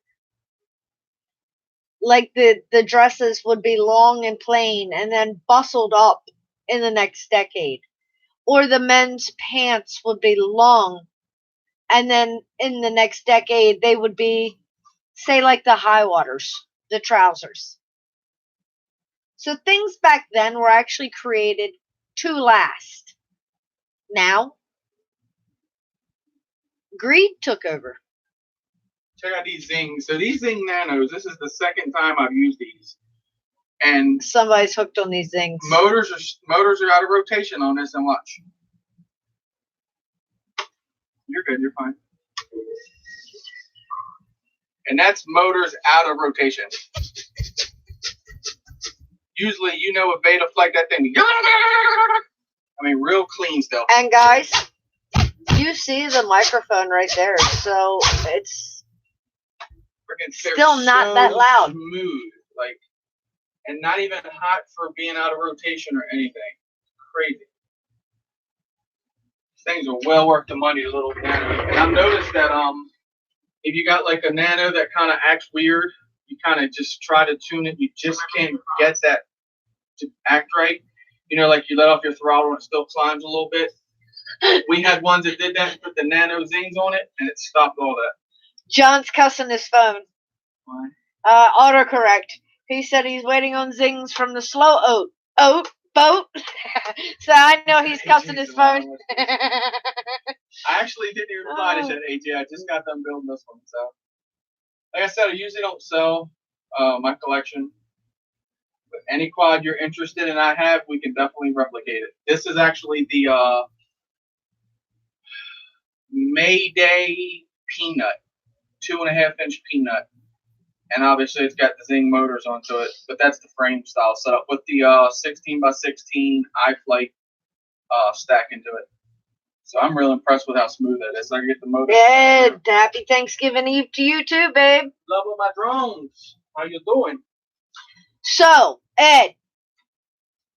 Like the dresses would be long and plain and then bustled up in the next decade, or the men's pants would be long and then in the next decade they would be, say, like the high waters, the trousers. So things back then were actually created to last. Now, greed took over. Check out these Zings. So these Zing Nanos, this is the second time I've used these. And somebody's hooked on these things. Motors are out of rotation on this, and watch. You're good, you're fine. And that's motors out of rotation. Usually, you know, a Beta flag, that thing. I mean, real clean stuff. And guys, you see the microphone right there, so it's still not that loud. Smooth, like, and not even hot for being out of rotation or anything. Crazy. These things are well worth the money, the little nano. And I've noticed that if you got like a nano that kind of acts weird, you kind of just try to tune it. You just can't get that to act right. You know, like you let off your throttle and it still climbs a little bit. We had ones that did that and put the nano zings on it, and it stopped all that. John's cussing his phone. Why? Autocorrect. He said he's waiting on zings from the slow boat. So I know he's cussing his phone. I actually didn't even reply to that, AJ. I just got done building this one. So, like I said, I usually don't sell my collection. But any quad you're interested in, I have, we can definitely replicate it. This is actually the Mayday Peanut, 2.5-inch Peanut. And obviously it's got the Zing motors onto it, but that's the frame style setup with the 16x16 iFlight stack into it. So I'm real impressed with how smooth that is. I can get the motor. Yeah, happy Thanksgiving Eve to you too, babe. Love with my drones. How you doing? So, Ed,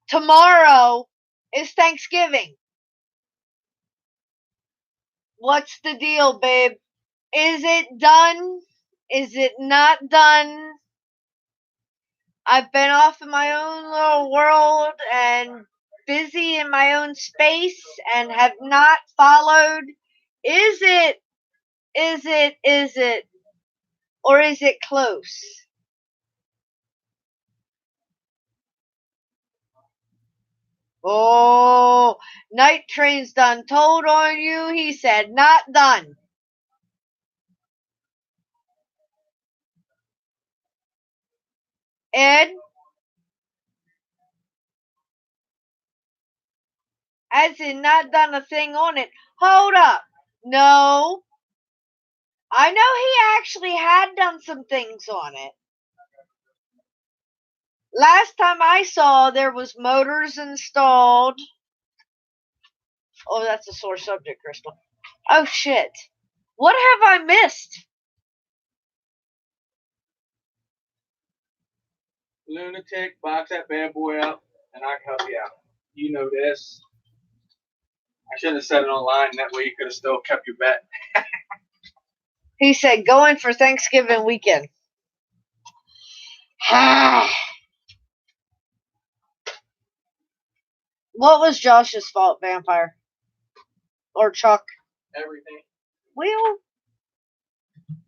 tomorrow is Thanksgiving. What's the deal, babe? Is it done? Is it not done? I've been off in my own little world and busy in my own space and have not followed. Is it, or is it close? Oh, Night Train's done told on you. He said not done. Ed? As in not done a thing on it. Hold up. No. I know he actually had done some things on it. Last time I saw, there was motors installed. Oh, that's a sore subject, Crystal. Oh, shit. What have I missed? Lunatic, box that bad boy up. and I can help you out. You know this. I shouldn't have said it online. That way you could have still kept your bet. He said, going for Thanksgiving weekend. What was Josh's fault, Vampire? Or Chuck? Everything. Well,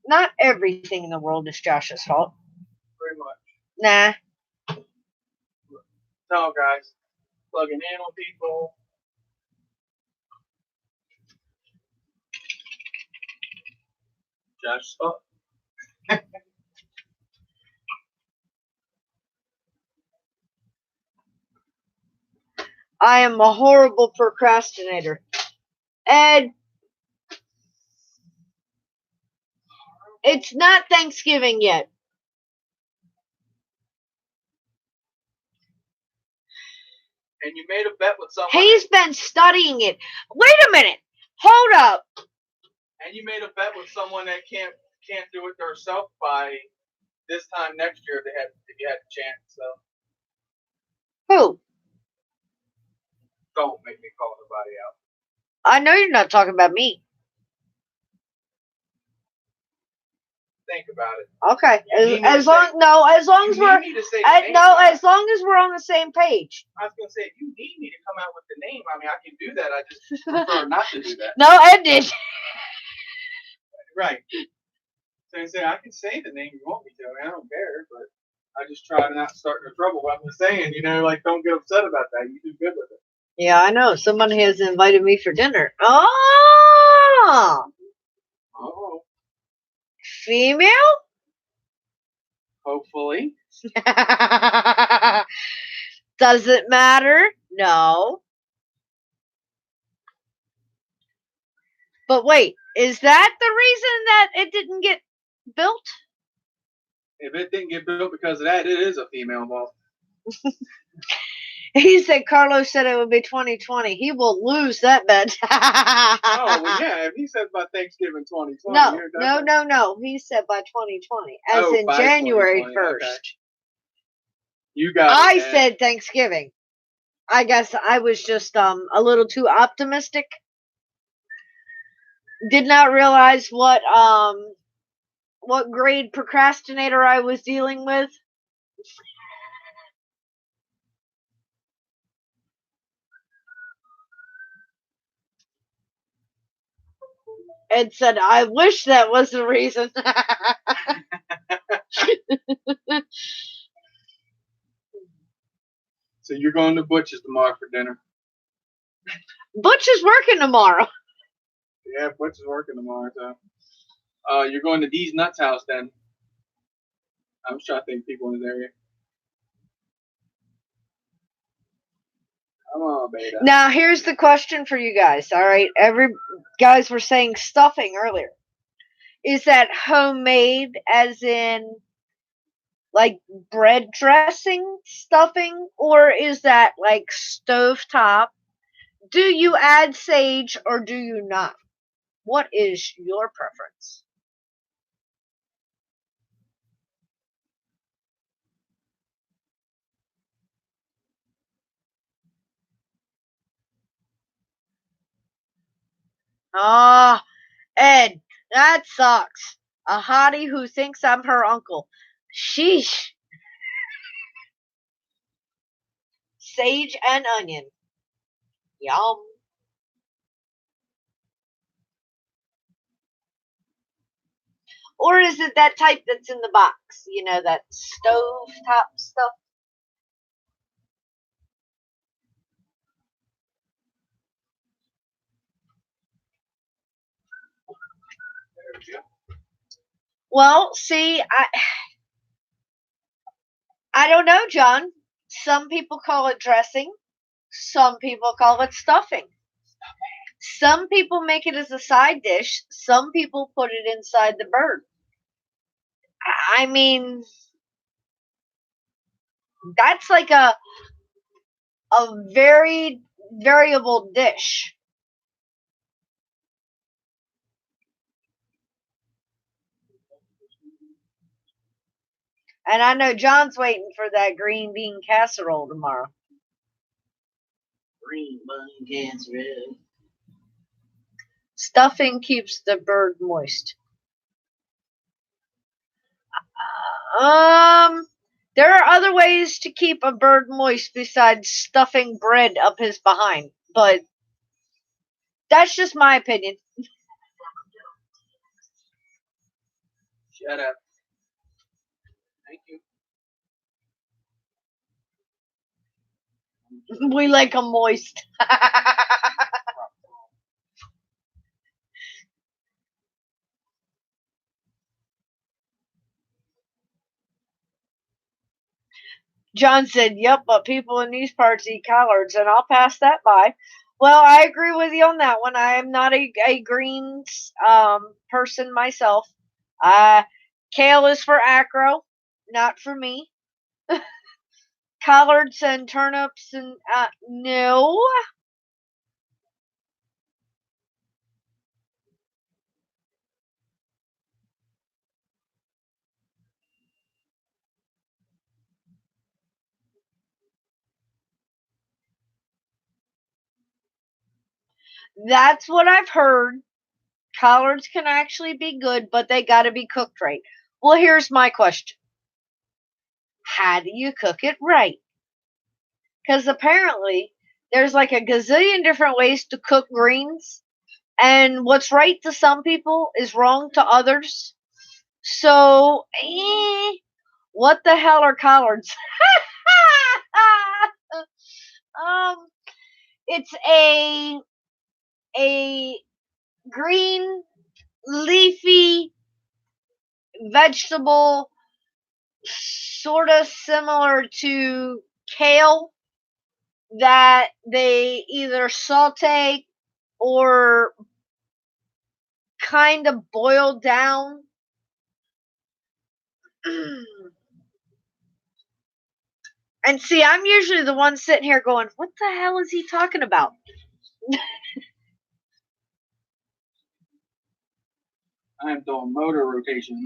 not everything in the world is Josh's fault. Pretty much. Nah. No, guys. Plugging in on people. Josh's fault. I am a horrible procrastinator. Ed, it's not Thanksgiving yet. And you made a bet with someone. He's been studying it. Wait a minute. Hold up. And you made a bet with someone that can't do it herself by this time next year if you had a chance. So Who? don't make me call nobody out. I know you're not talking about me. Think about it. Okay. As long as we're as long as we're on the same page. I was gonna say if you need me to come out with the name, I mean I can do that. I just prefer not to do that. No, Ed did. Right. So I say I can say the name you want me to. I mean, I don't care, but I just try to not start no trouble. I'm just saying, like don't get upset about that. You do good with it. Yeah, I know. Somebody has invited me for dinner. Oh. Oh. Female? Hopefully. Does it matter? No. But wait, is that the reason that it didn't get built? If it didn't get built because of that, it is a female ball. He said Carlos said it would be 2020. He will lose that bet. Oh, well, yeah. If he said by Thanksgiving 2020. No. He said by 2020, as in January 1st. Okay. You got it. I said Thanksgiving. I guess I was just a little too optimistic. Did not realize what grade procrastinator I was dealing with. Ed said, I wish that was the reason. So you're going to Butch's tomorrow for dinner? Butch is working tomorrow. Yeah, Butch is working tomorrow, so. You're going to Dee's Nuts house then. I'm just trying to think people in this area. Come on, beta. Now, here's the question for you guys, all right? Guys were saying stuffing earlier. Is that homemade as in like bread dressing stuffing, or is that like stovetop? Do you add sage or do you not? What is your preference? Ah, Ed, that sucks. A hottie who thinks I'm her uncle. Sheesh. Sage and onion. Yum. Or is it that type that's in the box? You know, that stovetop stuff? There we go. Well, see, I don't know, John. Some people call it dressing. Some people call it stuffing. Some people make it as a side dish. Some people put it inside the bird. I mean, that's like a very variable dish. And I know John's waiting for that green bean casserole tomorrow. Green bun cancer. Stuffing keeps the bird moist. There are other ways to keep a bird moist besides stuffing bread up his behind, but that's just my opinion. Shut up. Thank you. We like them moist. John said, "Yep, but people in these parts eat collards, and I'll pass that by." Well, I agree with you on that one. I am not a greens person myself. Kale is for acro, not for me. Collards and turnips and no. That's what I've heard. Collards can actually be good, but they got to be cooked right. Well, here's my question. How do you cook it right? Because apparently there's like a gazillion different ways to cook greens, and what's right to some people is wrong to others. So, what the hell are collards? um, it's a green leafy vegetable, sort of similar to kale, that they either saute or kind of boil down. And see, I'm usually the one sitting here going, what the hell is he talking about? I'm doing motor rotation.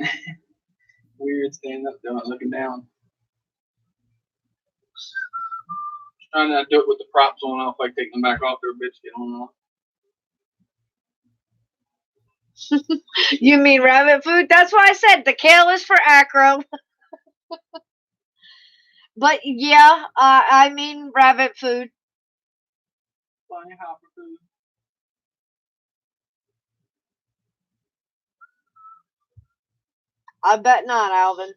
Weird standing up, doing it, looking down. Trying to do it with the props on off, like taking them back off their bitch, get on off. You mean rabbit food? That's why I said the kale is for acro. But yeah, I mean rabbit food. Flying hopper food. I bet not, Alvin.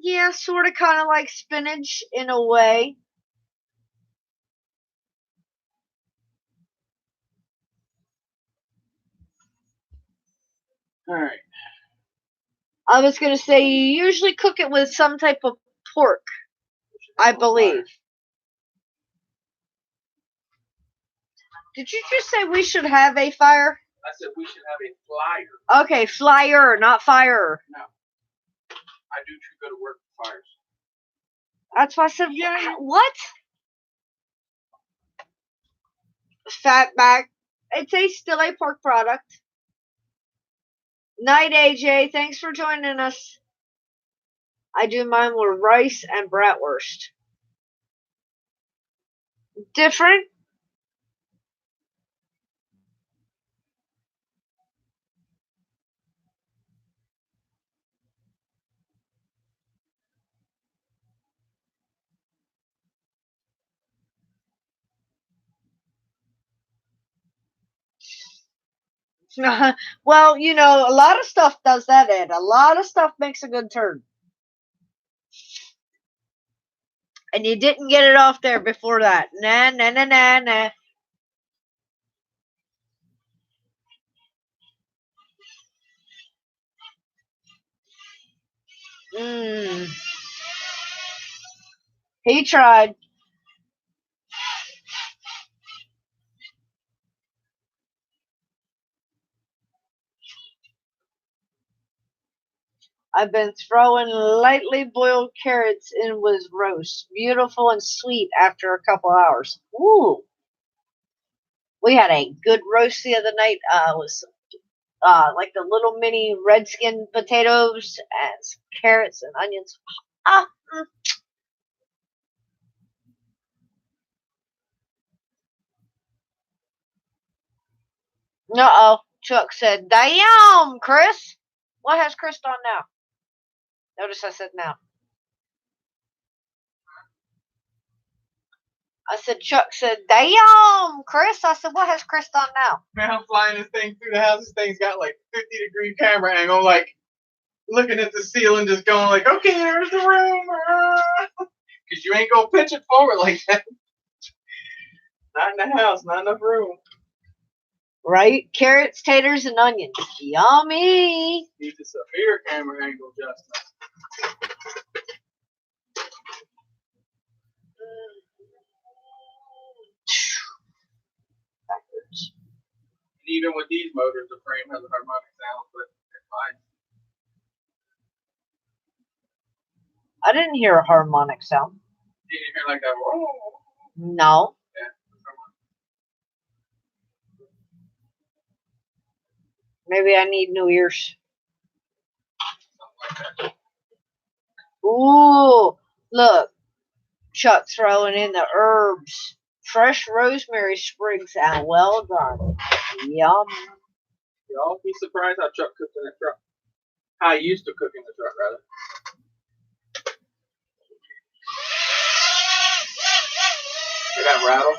Yeah, sort of kind of like spinach in a way. Alright. I was going to say you usually cook it with some type of pork, I believe. Did you just say we should have a fire? I said we should have a flyer. Okay, flyer, not fire. No. I do go to work for fires. That's why I said, yeah, what? Fatback. It's still a pork product. Night, AJ. Thanks for joining us. I do mine with rice and bratwurst. Different? Well, a lot of stuff does that, Ed. A lot of stuff makes a good turn. And you didn't get it off there before that. Nah, nah, nah, nah, nah. He tried. I've been throwing lightly boiled carrots in with roast. Beautiful and sweet after a couple hours. Ooh. We had a good roast the other night. With like the little mini red skin potatoes and some carrots and onions. Ah, uh-oh. Chuck said, damn, Chris. What has Chris done now? Notice I said now. I said, Chuck said, damn, Chris. I said, what has Chris done now? Man, I'm flying this thing through the house. This thing's got like 50-degree camera angle, like looking at the ceiling, just going like, okay, there's the room. Because you ain't gonna pitch it forward like that. Not in the house, not enough room. Right? Carrots, taters, and onions. Yummy. Needs a severe camera angle, Justin. Backwards. And even with these motors, the frame has a harmonic sound, but it's fine. I didn't hear a harmonic sound. You didn't hear like that. Whoa. No. Yeah. Maybe I need new ears. Something like that. Ooh, look. Chuck throwing in the herbs. Fresh rosemary sprigs and well done. Yum. Y'all be surprised how Chuck cooks in that truck. How I used to cook in the truck, rather. Hear that rattle?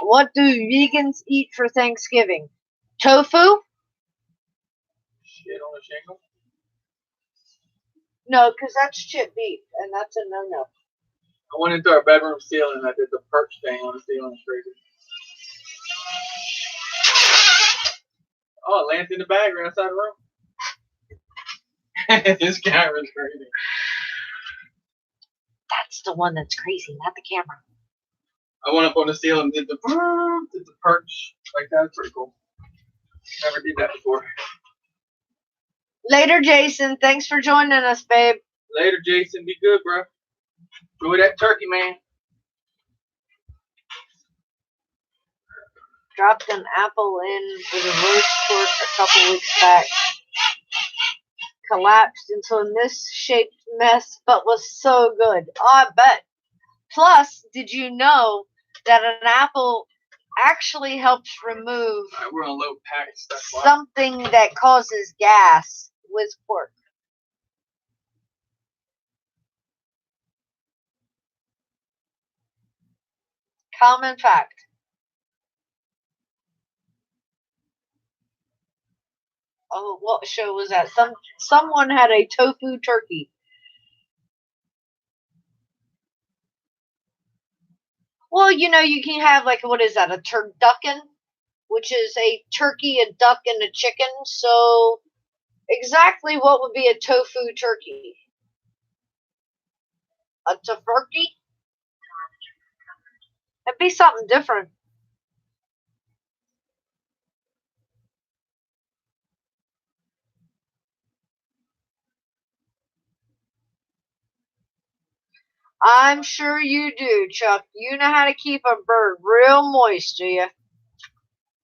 What do vegans eat for Thanksgiving? Tofu? Shit on the shingle? No, because that's chipped beef, and that's a no-no. I went into our bedroom ceiling and I did the perch thing on the ceiling. Crazy. Oh, it lands in the bag right outside the room. This camera's crazy. That's the one that's crazy, not the camera. I went up on the ceiling and did the perch. Like, that's pretty cool. Never did that before. Later, Jason. Thanks for joining us, babe. Later, Jason. Be good, bro. Enjoy that turkey, man. Dropped an apple in with a roast pork a couple weeks back. Collapsed into a misshaped mess, but was so good. Oh, I bet. Plus, did you know that an apple actually helps remove Alright, we're on low pack stuff. something that causes gas with pork? Common fact. Oh, what show was that? Someone had a tofu turkey. Well, you know, you can have like, what is that? A turducken, which is a turkey, a duck, and a chicken. So, exactly what would be a tofu turkey? A tofurkey? It'd be something different. I'm sure you do, Chuck. You know how to keep a bird real moist, do you?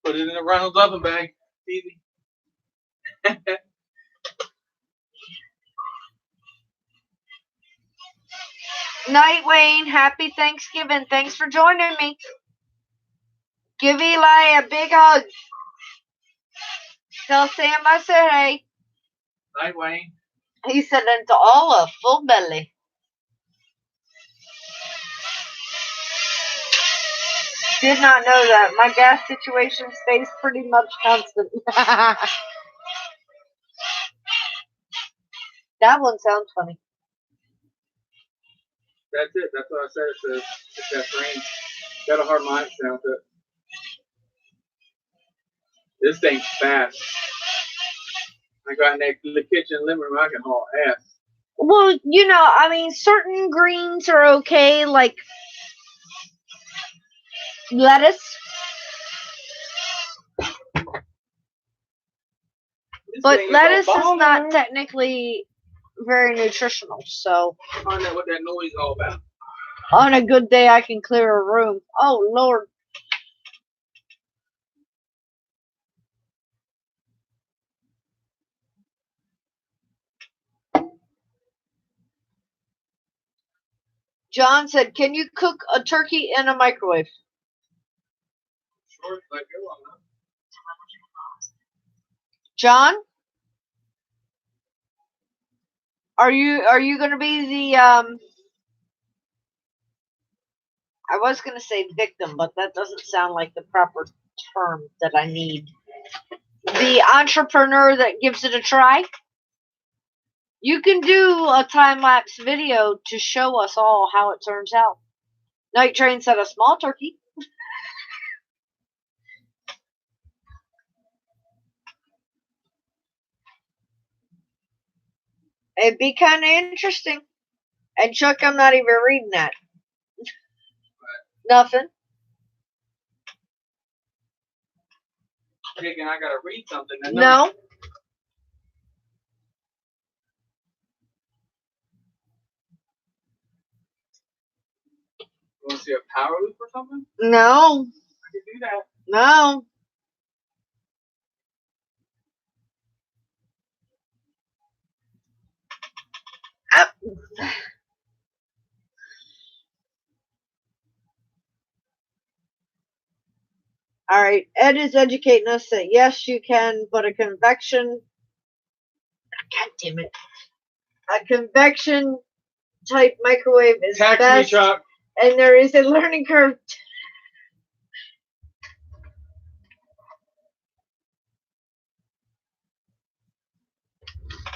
Put it in a Reynolds oven bag. Easy. Night, Wayne. Happy Thanksgiving. Thanks for joining me. Give Eli a big hug. Tell Sam I said hey. Night, Wayne. He said into all a full belly. Did not know that. My gas situation stays pretty much constant. That one sounds funny. That's it. That's what I said. It's that frame. Got a harmonic sound to it. This thing's fast. I got in the kitchen living room. I can haul ass. Well, you know, I mean, certain greens are okay, like lettuce. But lettuce is not technically very nutritional, so Find out what that noise is all about. on a good day I can clear a room. Oh, Lord. John said, "Can you cook a turkey in a microwave?" Sure, let go on that. John, are you going to be the I was going to say victim, but that doesn't sound like the proper term that I need. The entrepreneur that gives it a try? You can do a time-lapse video to show us all how it turns out. Night Train said a small turkey. It'd be kind of interesting. And Chuck, I'm not even reading that. Nothing. Thinking I gotta read something. No. You want to see a power loop or something? No. I can do that. No. All right. Ed is educating us that yes, you can, but a convection. God damn it. A convection type microwave is Text best, me, Chuck. and there is a learning curve.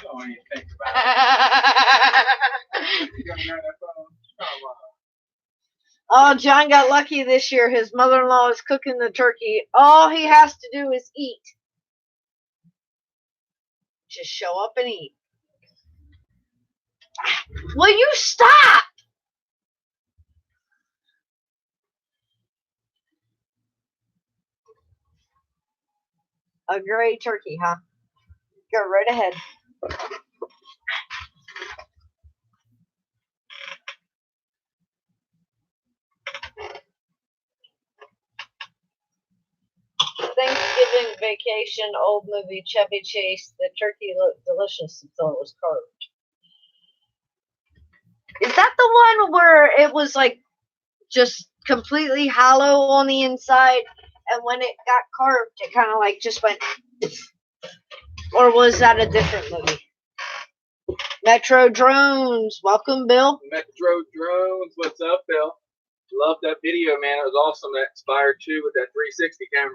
Don't even think about it. You don't know that phone? Come on. Oh, John got lucky this year. His mother-in-law is cooking the turkey. All he has to do is eat. Just show up and eat. Will you stop? A gray turkey, huh? Go right ahead. Thanksgiving vacation, old movie, Chevy Chase. The turkey looked delicious until it was carved. Is that the one where it was like just completely hollow on the inside, and when it got carved, it kind of like just went? Or was that a different movie? Metro Drones, welcome, Bill. Metro Drones, what's up, Bill? Love that video, man. It was awesome. That inspired too with that 360 camera.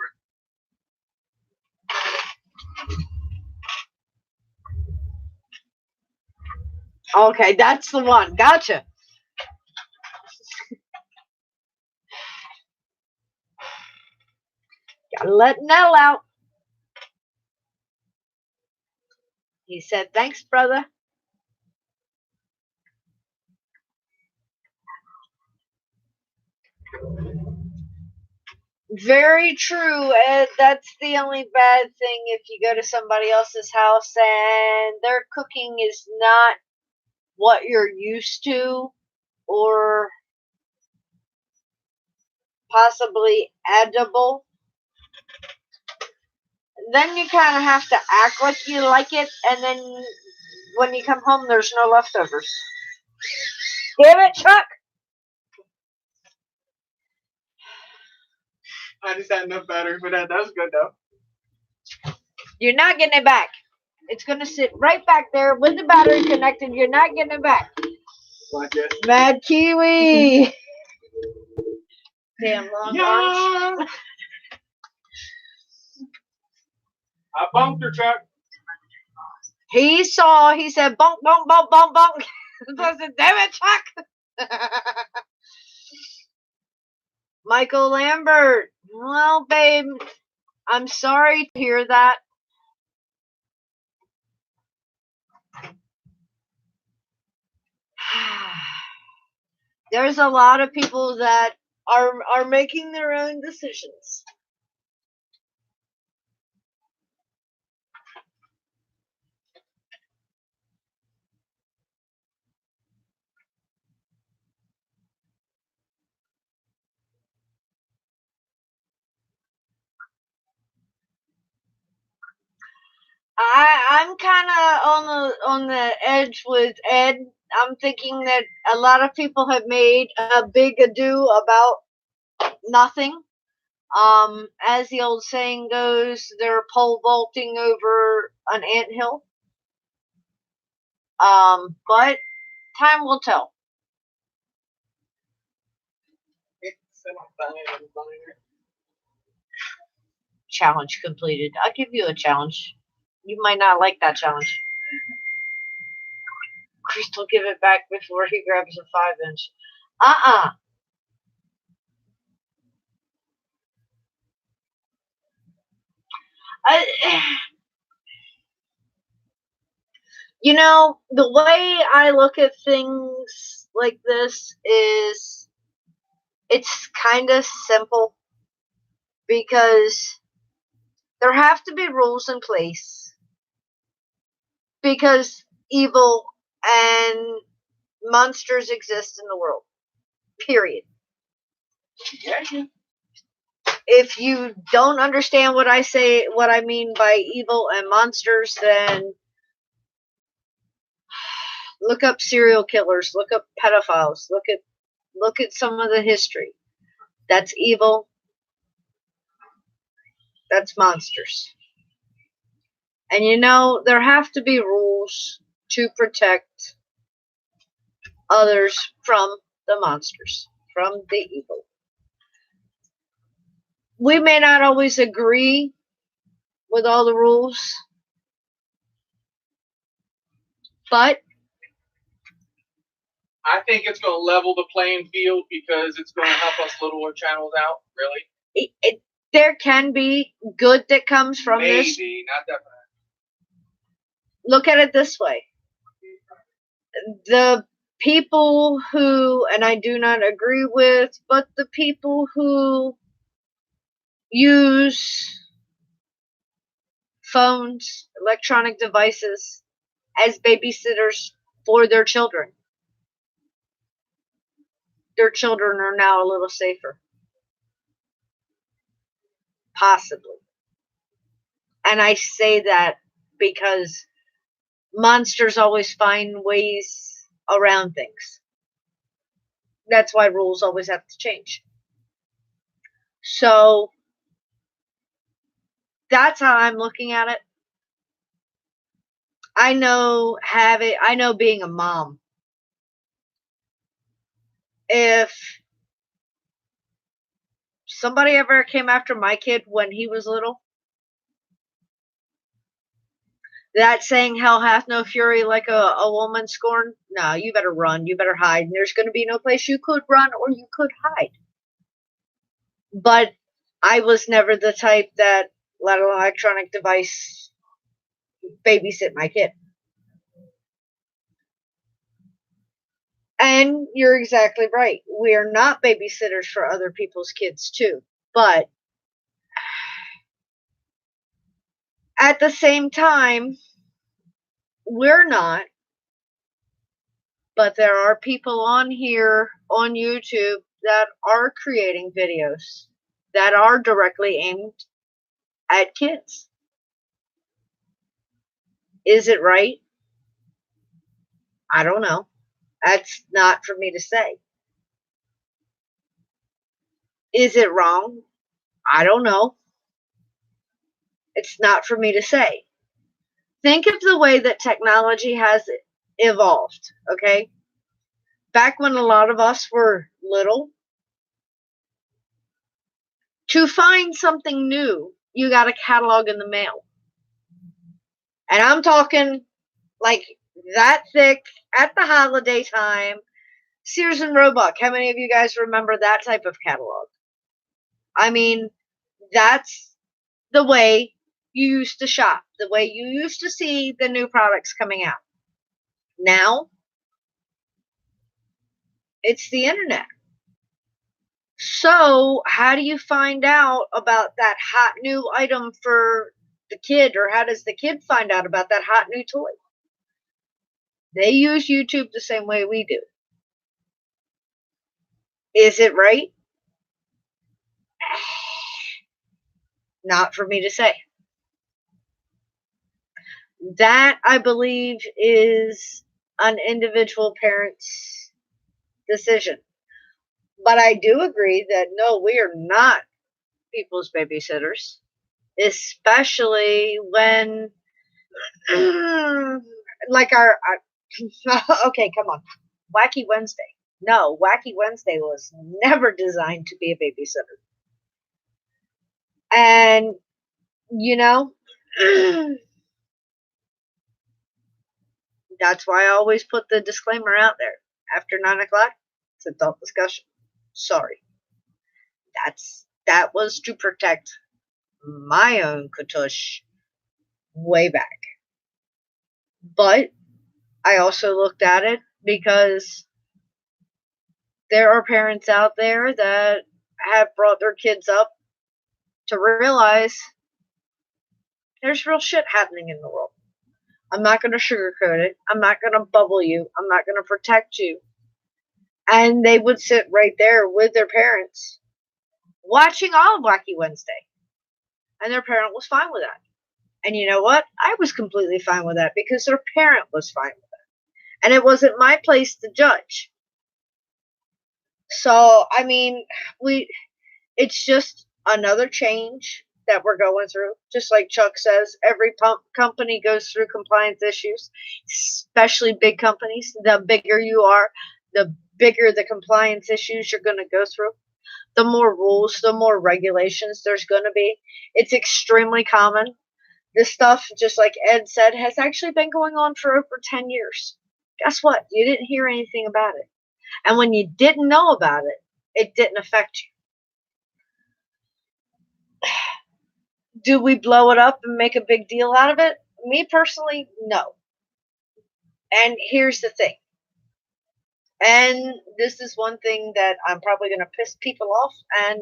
Okay, that's the one. Gotcha. Gotta let Nell out. He said, "Thanks, brother." Very true. And that's the only bad thing if you go to somebody else's house and their cooking is not what you're used to, or possibly edible. Then you kind of have to act like you like it, and then when you come home, there's no leftovers. Damn it, Chuck! I just had enough battery for that. That was good, though. You're not getting it back. It's going to sit right back there with the battery connected. You're not getting it back. Like this. Mad Kiwi! Damn long arms. Yeah! I bumped her, Chuck. He saw, he said, bonk, bonk, bonk, bonk, bonk. I said, damn it, Chuck. Michael Lambert. Well, babe, I'm sorry to hear that. There's a lot of people that are making their own decisions. I'm kind of on the edge with Ed. I'm thinking that a lot of people have made a big ado about nothing. As the old saying goes, they're pole vaulting over an anthill. But time will tell. Challenge completed. I'll give you a challenge. You might not like that challenge. Crystal, give it back before he grabs a 5-inch. You know, the way I look at things like this is it's kind of simple because there have to be rules in place because evil and monsters exist in the world. Period. Yeah. If you don't understand what I say, what I mean by evil and monsters, then look up serial killers, look up pedophiles, look at some of the history. That's evil. That's monsters. And you know, there have to be rules to protect others from the monsters, from the evil. We may not always agree with all the rules, but I think it's going to level the playing field because it's going to help us littler channels out, really. There can be good that comes from Maybe, this. not definitely. Look at it this way. The people who, and I do not agree with, but the people who use phones, electronic devices as babysitters for their children are now a little safer. Possibly. And I say that because monsters always find ways around things. That's why rules always have to change. So that's how I'm looking at it. I know being a mom. If somebody ever came after my kid when he was little, that saying hell hath no fury like a woman scorned, no, you better run, you better hide, and there's going to be no place you could run or you could hide. But I was never the type that let an electronic device babysit my kid. And you're exactly right. We are not babysitters for other people's kids too. But at the same time, we're not. But there are people on here on YouTube that are creating videos that are directly aimed at kids. Is it right? I don't know. That's not for me to say. Is it wrong? I don't know. It's not for me to say. Think of the way that technology has evolved, okay? Back when a lot of us were little, to find something new, you got a catalog in the mail. And I'm talking like that thick at the holiday time. Sears and Roebuck. How many of you guys remember that type of catalog? I mean, that's the way you used to shop, the way you used to see the new products coming out. Now, it's the internet. So, how do you find out about that hot new item for the kid, or how does the kid find out about that hot new toy? They use YouTube the same way we do. Is it right? Not for me to say. That, I believe, is an individual parent's decision. But I do agree that no, we are not people's babysitters, especially when, like okay, come on, Wacky Wednesday. No, Wacky Wednesday was never designed to be a babysitter. And, you know, that's why I always put the disclaimer out there. After 9 o'clock, it's adult discussion. Sorry. That was to protect my own Katush way back. But I also looked at it because there are parents out there that have brought their kids up to realize there's real shit happening in the world. I'm not going to sugarcoat it. I'm not going to bubble you. I'm not going to protect you. And they would sit right there with their parents watching all of Wacky Wednesday. And their parent was fine with that. And you know what? I was completely fine with that because their parent was fine with it. And it wasn't my place to judge. So, I mean, it's just another change that we're going through. Just like Chuck says, every company goes through compliance issues, especially big companies. The bigger you are, the bigger the compliance issues you're going to go through. The more rules, the more regulations there's going to be. It's extremely common. This stuff, just like Ed said, has actually been going on for over 10 years. Guess what? You didn't hear anything about it. And when you didn't know about it, it didn't affect you. Do we blow it up and make a big deal out of it? Me personally, no. And here's the thing. And this is one thing that I'm probably going to piss people off. And,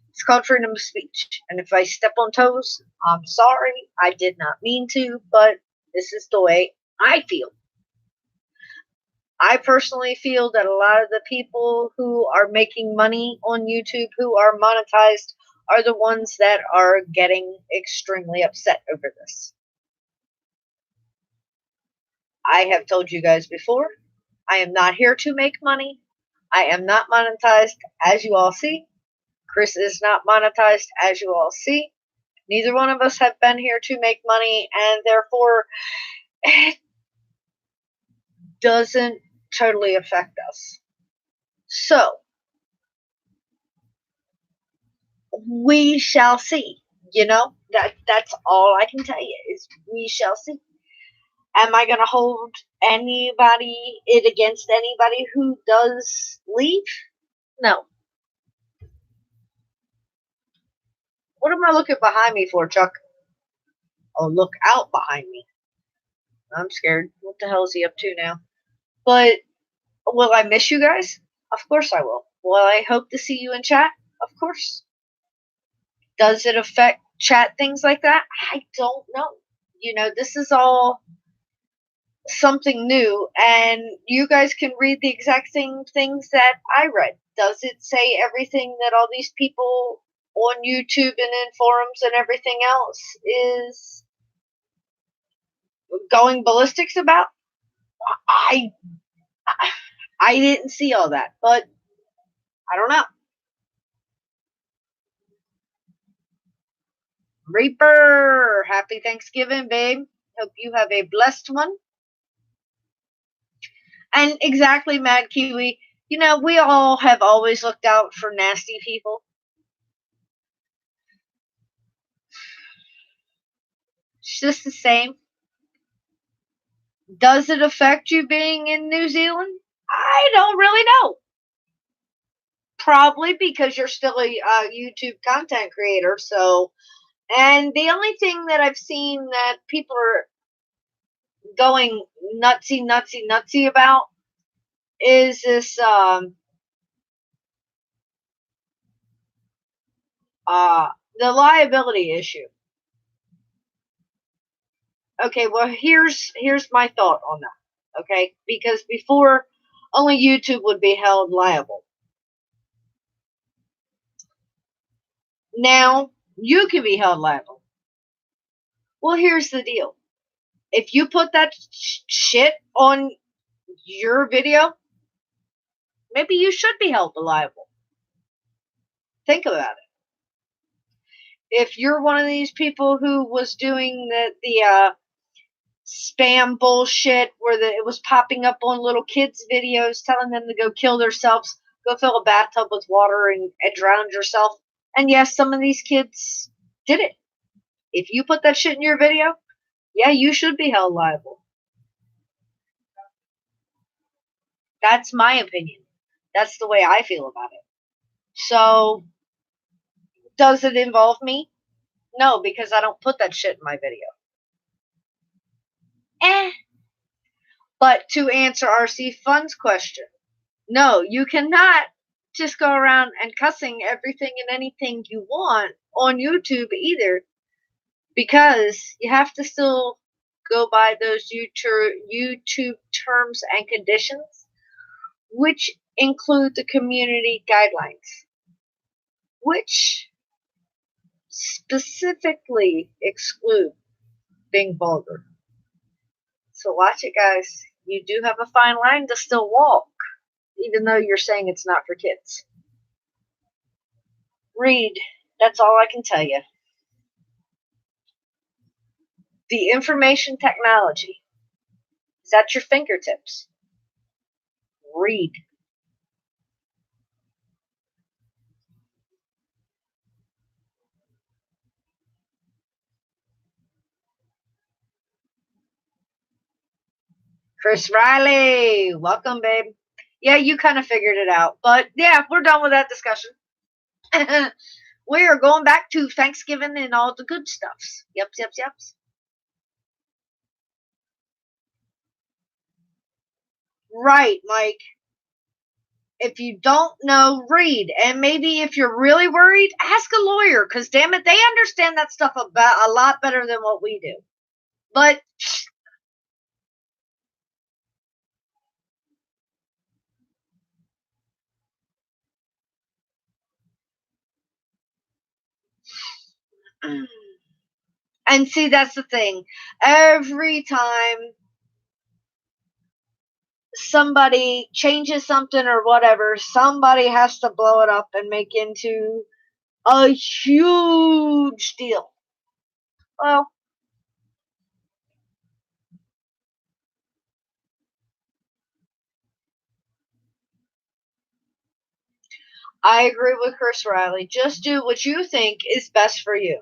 it's called freedom of speech. And if I step on toes, I'm sorry. I did not mean to, but this is the way I feel. I personally feel that a lot of the people who are making money on YouTube, who are monetized, are the ones that are getting extremely upset over this. I have told you guys before, I am not here to make money. I am not monetized, as you all see. Chris is not monetized, as you all see. Neither one of us have been here to make money, and therefore, it doesn't totally affect us. So, we shall see. That's all I can tell you is we shall see. Am I going to hold it against anybody who does leave? No. What am I looking behind me for, Chuck? Oh, look out behind me. I'm scared. What the hell is he up to now? But will I miss you guys? Of course I will. Will I hope to see you in chat? Of course. Does it affect chat things like that? I don't know. This is all something new, and you guys can read the exact same things that I read. Does it say everything that all these people on YouTube and in forums and everything else is going ballistics about? I didn't see all that, but I don't know. Reaper, happy Thanksgiving, babe. Hope you have a blessed one. And exactly, Mad Kiwi, we all have always looked out for nasty people. It's just the same. Does it affect you being in New Zealand? I don't really know. Probably because you're still a YouTube content creator. So, and the only thing that I've seen that people are going nutsy about is this the liability issue. Okay, well here's my thought on that. Okay, because before only YouTube would be held liable. Now you can be held liable. Well, here's the deal. If you put that shit on your video, maybe you should be held liable. Think about it. If you're one of these people who was doing the spam bullshit where it was popping up on little kids' videos telling them to go kill themselves, go fill a bathtub with water and drown yourself. And yes, some of these kids did it. If you put that shit in your video, yeah, you should be held liable. That's my opinion. That's the way I feel about it. So, does it involve me? No, because I don't put that shit in my video. But to answer RC Fun's question, no, you cannot just go around and cussing everything and anything you want on YouTube either, because you have to still go by those YouTube terms and conditions, which include the community guidelines, which specifically exclude being vulgar. So watch it, guys. You do have a fine line to still walk, even though you're saying it's not for kids. Read. That's all I can tell you. The information technology is at your fingertips. Read. Chris Riley, welcome, babe. Yeah, you kind of figured it out. But yeah, we're done with that discussion. We are going back to Thanksgiving and all the good stuffs. Yups. Right, Mike. If you don't know, read. And maybe if you're really worried, ask a lawyer. Because, damn it, they understand that stuff a lot better than what we do. But and see, that's the thing. Every time somebody changes something or whatever, somebody has to blow it up and make into a huge deal. Well, I agree with Chris Riley. Just do what you think is best for you.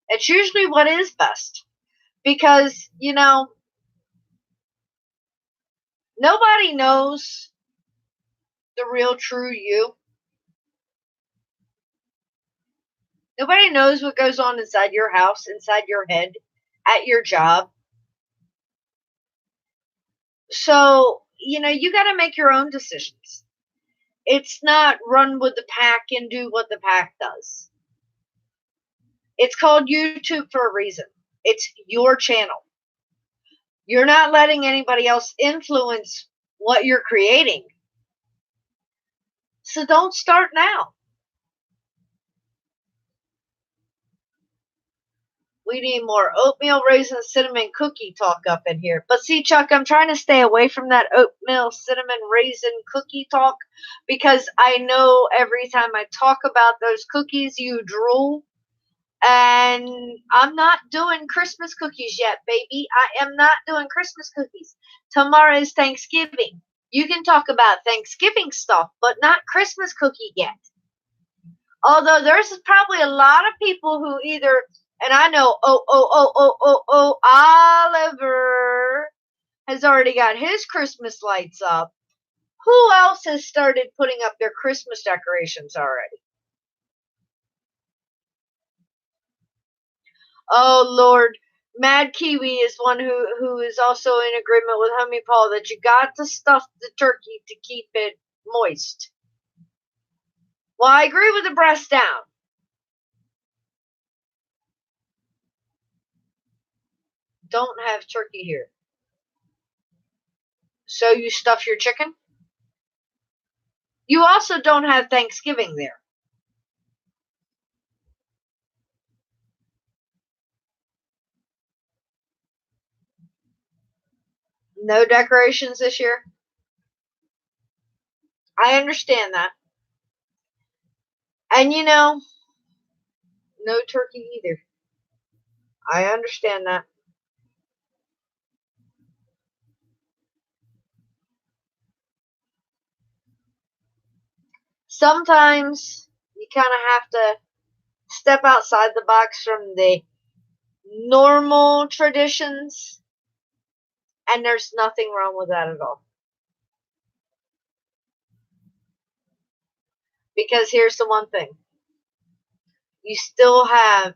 It's usually what is best. Because, nobody knows the real true you. Nobody knows what goes on inside your house, inside your head, at your job. So, you got to make your own decisions. It's not run with the pack and do what the pack does. It's called YouTube for a reason. It's your channel. You're not letting anybody else influence what you're creating. So don't start now. We need more oatmeal, raisin, cinnamon cookie talk up in here. But see, Chuck, I'm trying to stay away from that oatmeal, cinnamon, raisin cookie talk because I know every time I talk about those cookies, you drool. And I'm not doing Christmas cookies yet, baby. I am not doing Christmas cookies. Tomorrow is Thanksgiving. You can talk about Thanksgiving stuff, but not Christmas cookie yet. Although there's probably a lot of people who either, and I know, Oliver has already got his Christmas lights up. Who else has started putting up their Christmas decorations already? Oh, Lord. Mad Kiwi is one who is also in agreement with Homie Paul that you got to stuff the turkey to keep it moist. Well, I agree with the breast down. Don't have turkey here. So you stuff your chicken? You also don't have Thanksgiving there. No decorations this year. I understand that. And no turkey either. I understand that. Sometimes you kind of have to step outside the box from the normal traditions, and there's nothing wrong with that at all. Because here's the one thing. You still have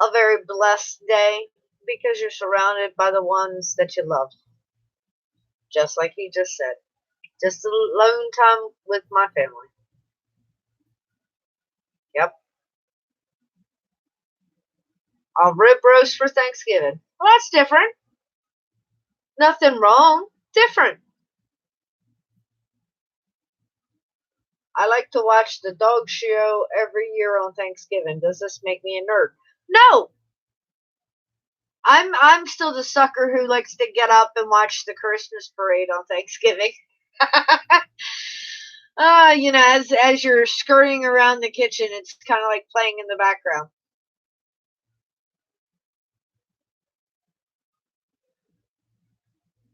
a very blessed day because you're surrounded by the ones that you love. Just like he just said. Just alone time with my family. Yep. I'll rib roast for Thanksgiving. Well, that's different. Nothing wrong. Different. I like to watch the dog show every year on Thanksgiving. Does this make me a nerd? No. I'm still the sucker who likes to get up and watch the Christmas parade on Thanksgiving. As you're scurrying around the kitchen, it's kind of like playing in the background.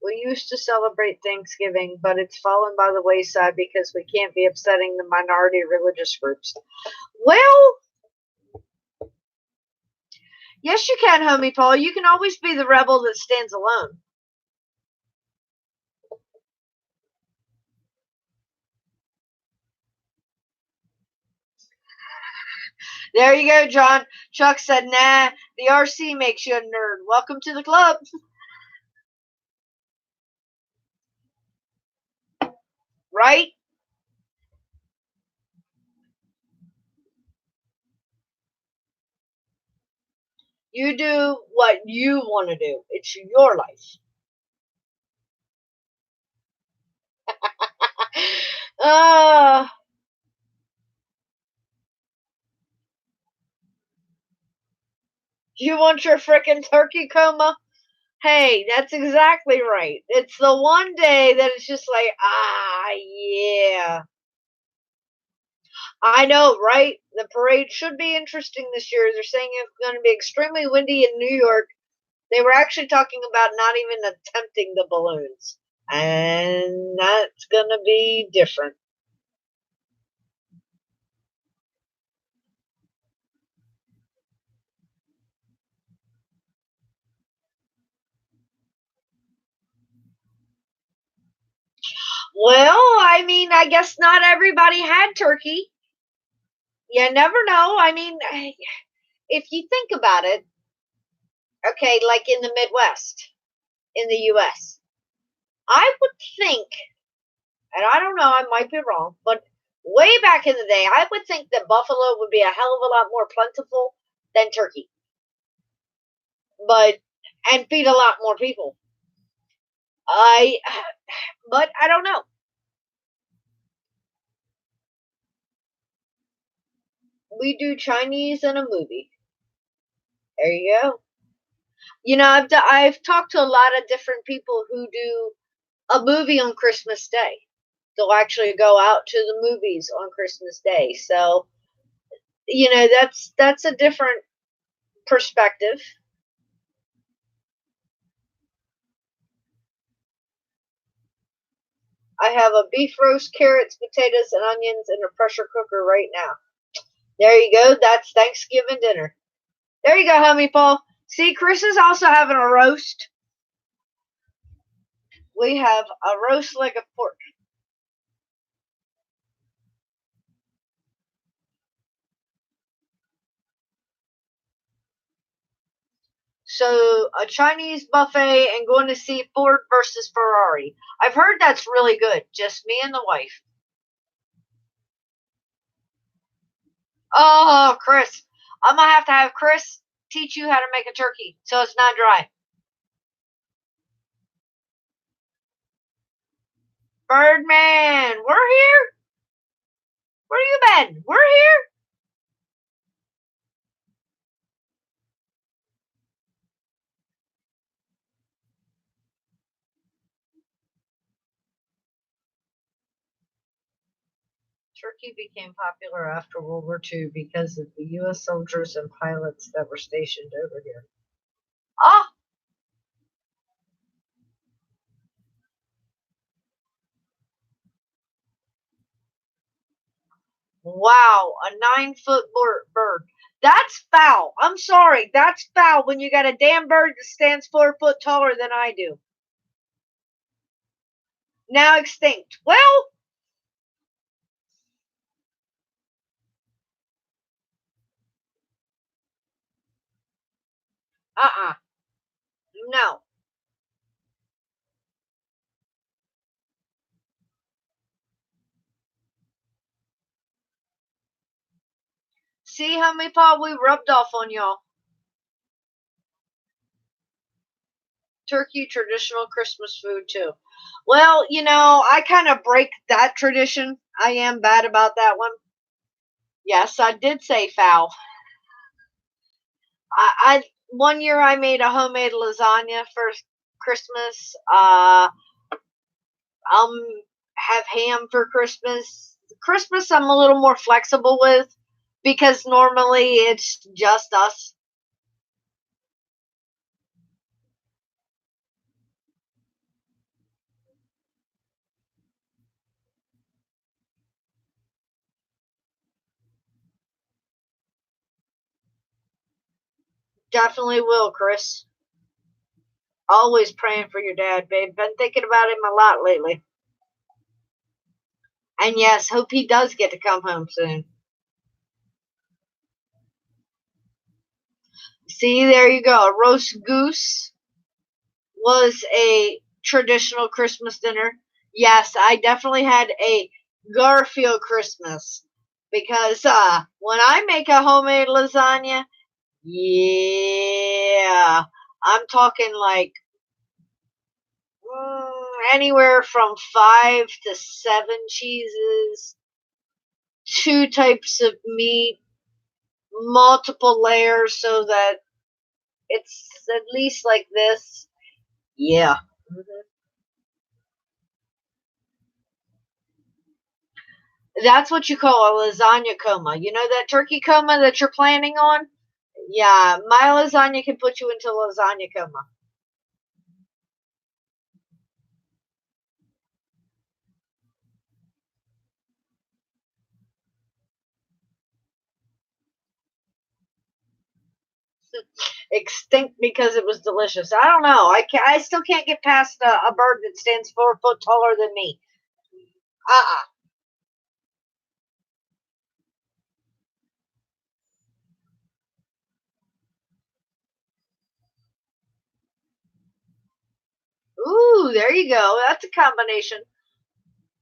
We used to celebrate Thanksgiving, but it's fallen by the wayside because we can't be upsetting the minority religious groups. Well, yes, you can, homie Paul. You can always be the rebel that stands alone. There you go, John. Chuck said, nah, the RC makes you a nerd. Welcome to the club. Right? You do what you want to do. It's your life. You want your frickin' turkey coma? Hey, that's exactly right. It's the one day that it's just like, yeah. I know, right? The parade should be interesting this year. They're saying it's going to be extremely windy in New York. They were actually talking about not even attempting the balloons. And that's going to be different. Well, I mean, I guess not everybody had turkey. You never know. I mean, if you think about it, okay, like in the Midwest, in the U.S., I would think, and I don't know, I might be wrong, but way back in the day, I would think that buffalo would be a hell of a lot more plentiful than turkey. And feed a lot more people. But I don't know. We do Chinese and a movie. There you go. I've talked to a lot of different people who do a movie on Christmas Day. They'll actually go out to the movies on Christmas Day. So, that's a different perspective. I have a beef roast, carrots, potatoes, and onions in a pressure cooker right now. There you go. That's Thanksgiving dinner. There you go, homie Paul. See, Chris is also having a roast. We have a roast leg of pork. So, a Chinese buffet and going to see Ford versus Ferrari. I've heard that's really good. Just me and the wife. Oh, Chris. I'm going to have Chris teach you how to make a turkey so it's not dry. Birdman, we're here. Where you been? We're here. Turkey became popular after World War II because of the U.S. soldiers and pilots that were stationed over here. Ah! Wow, a 9-foot bird. That's foul. I'm sorry, that's foul when you got a damn bird that stands 4 foot taller than I do. Now extinct. Well, no. See how many paw we rubbed off on y'all. Turkey, traditional Christmas food too. Well, I kind of break that tradition. I am bad about that one. Yes, I did say foul. I one year I made a homemade lasagna for Christmas. Have ham for Christmas. Christmas I'm a little more flexible with because normally it's just us. Definitely will, Chris. Always praying for your dad, babe. Been thinking about him a lot lately. And yes, hope he does get to come home soon. See, there you go. A roast goose was a traditional Christmas dinner. Yes, I definitely had a Garfield Christmas because when I make a homemade lasagna, yeah, I'm talking like anywhere from 5 to 7 cheeses, 2 types of meat, multiple layers so that it's at least like this. Yeah. That's what you call a lasagna coma. You know that turkey coma that you're planning on? Yeah, my lasagna can put you into lasagna coma. Extinct because it was delicious. I don't know. I still can't get past a bird that stands 4 foot taller than me. Ooh, there you go. That's a combination.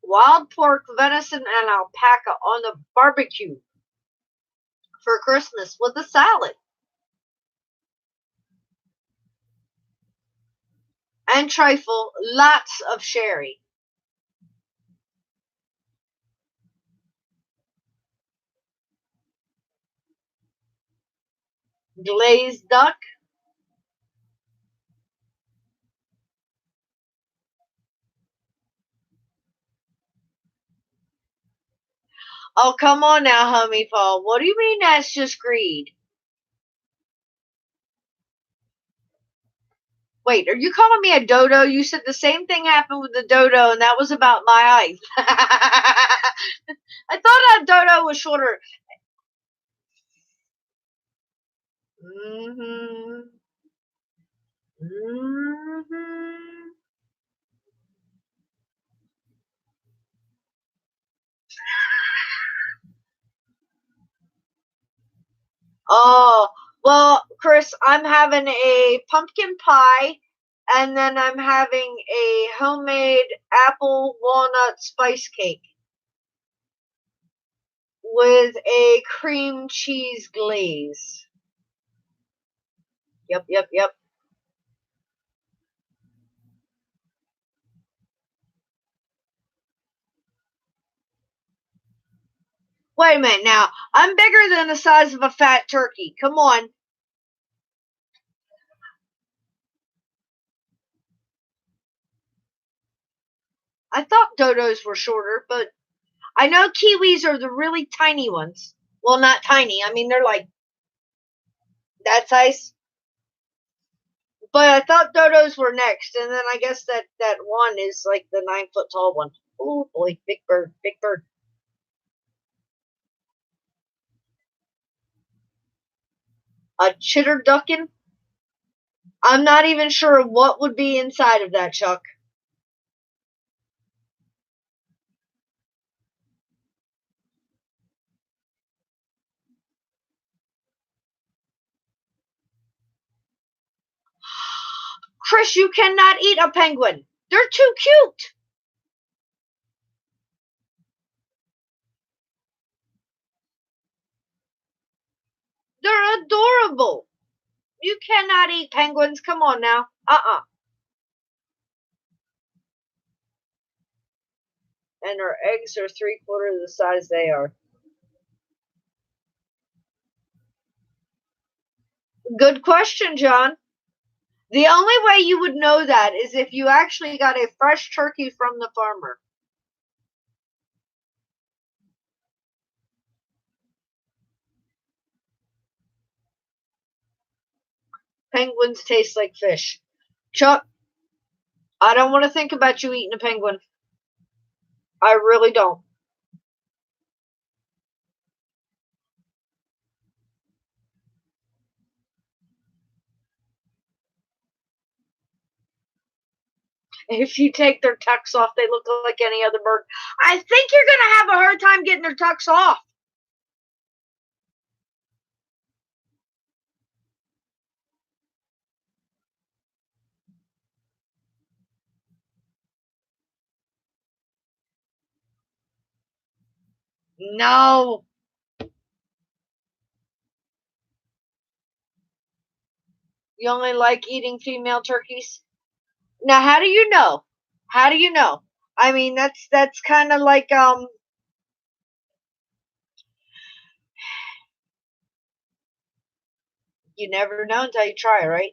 Wild pork, venison, and alpaca on the barbecue for Christmas with a salad. And trifle, lots of sherry. Glazed duck. Oh, come on now, homie Paul. What do you mean that's just greed? Wait, are you calling me a dodo? You said the same thing happened with the dodo, and that was about my height. I thought a dodo was shorter. Mm-hmm. Mm-hmm. Oh, well, Chris, I'm having a pumpkin pie, and then I'm having a homemade apple walnut spice cake with a cream cheese glaze. Yep, yep, yep. Wait a minute now. I'm bigger than the size of a fat turkey. Come on. I thought dodos were shorter, but I know kiwis are the really tiny ones. Well, not tiny. I mean, they're like that size. But I thought dodos were next, and then I guess that one is like the 9 foot tall one. Oh boy, big bird, big bird. A chitter duckin'? I'm not even sure what would be inside of that, Chuck. Chris, you cannot eat a penguin. They're too cute. They're adorable. You cannot eat penguins. Come on now. And her eggs are 3/4 the size they are. Good question, John. The only way you would know that is if you actually got a fresh turkey from the farmer. Penguins taste like fish. Chuck, I don't want to think about you eating a penguin. I really don't. If you take their tucks off, they look like any other bird. I think you're going to have a hard time getting their tucks off. No. You only like eating female turkeys? Now, how do you know? How do you know? I mean, that's kind of like you never know until you try, right?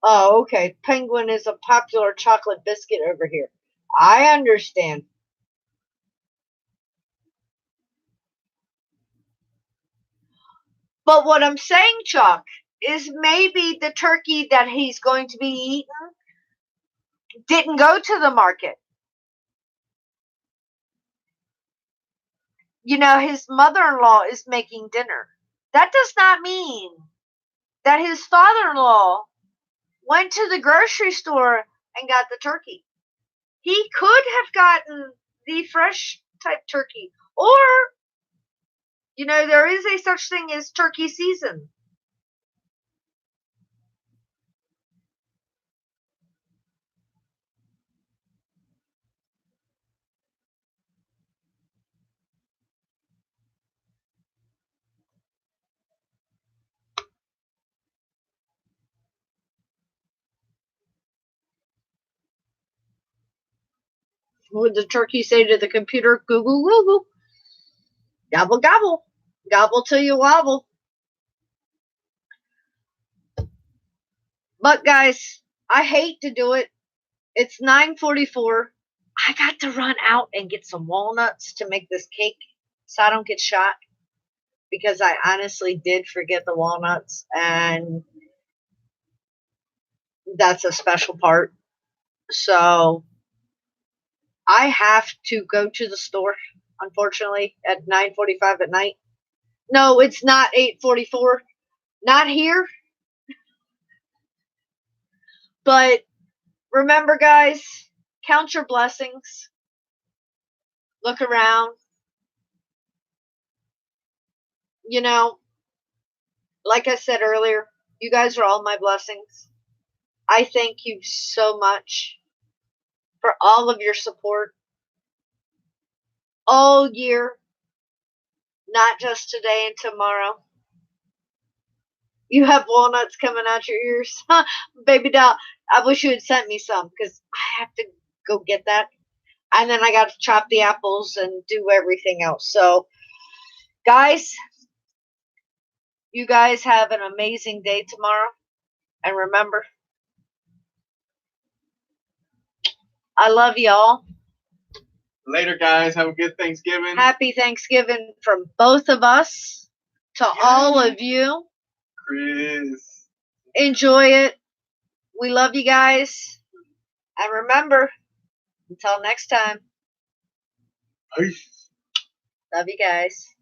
Oh, okay. Penguin is a popular chocolate biscuit over here. I understand. But what I'm saying, Chuck, is maybe the turkey that he's going to be eating didn't go to the market. You know, his mother-in-law is making dinner. That does not mean that his father-in-law went to the grocery store and got the turkey. He could have gotten the fresh type turkey. Or, you know, there is a such thing as turkey season. Would the turkey say to the computer, Google, Google, gobble, gobble, gobble till you wobble? But guys, I hate to do it. It's 9:44. I got to run out and get some walnuts to make this cake so I don't get shot, because I honestly did forget the walnuts, and that's a special part. So I have to go to the store, unfortunately, at 9:45 at night. No, it's not 8:44. Not here. But remember, guys, count your blessings. Look around. You know, like I said earlier, you guys are all my blessings. I thank you so much for all of your support all year, not just today and tomorrow. You have walnuts coming out your ears. Baby doll, I wish you had sent me some, because I have to go get that. And then I got to chop the apples and do everything else. So Guys, you guys have an amazing day tomorrow. And remember, I love y'all. Later, guys. Have a good Thanksgiving. Happy Thanksgiving from both of us to all of you. Chris. Enjoy it. We love you guys. And remember, until next time, Peace. love you guys.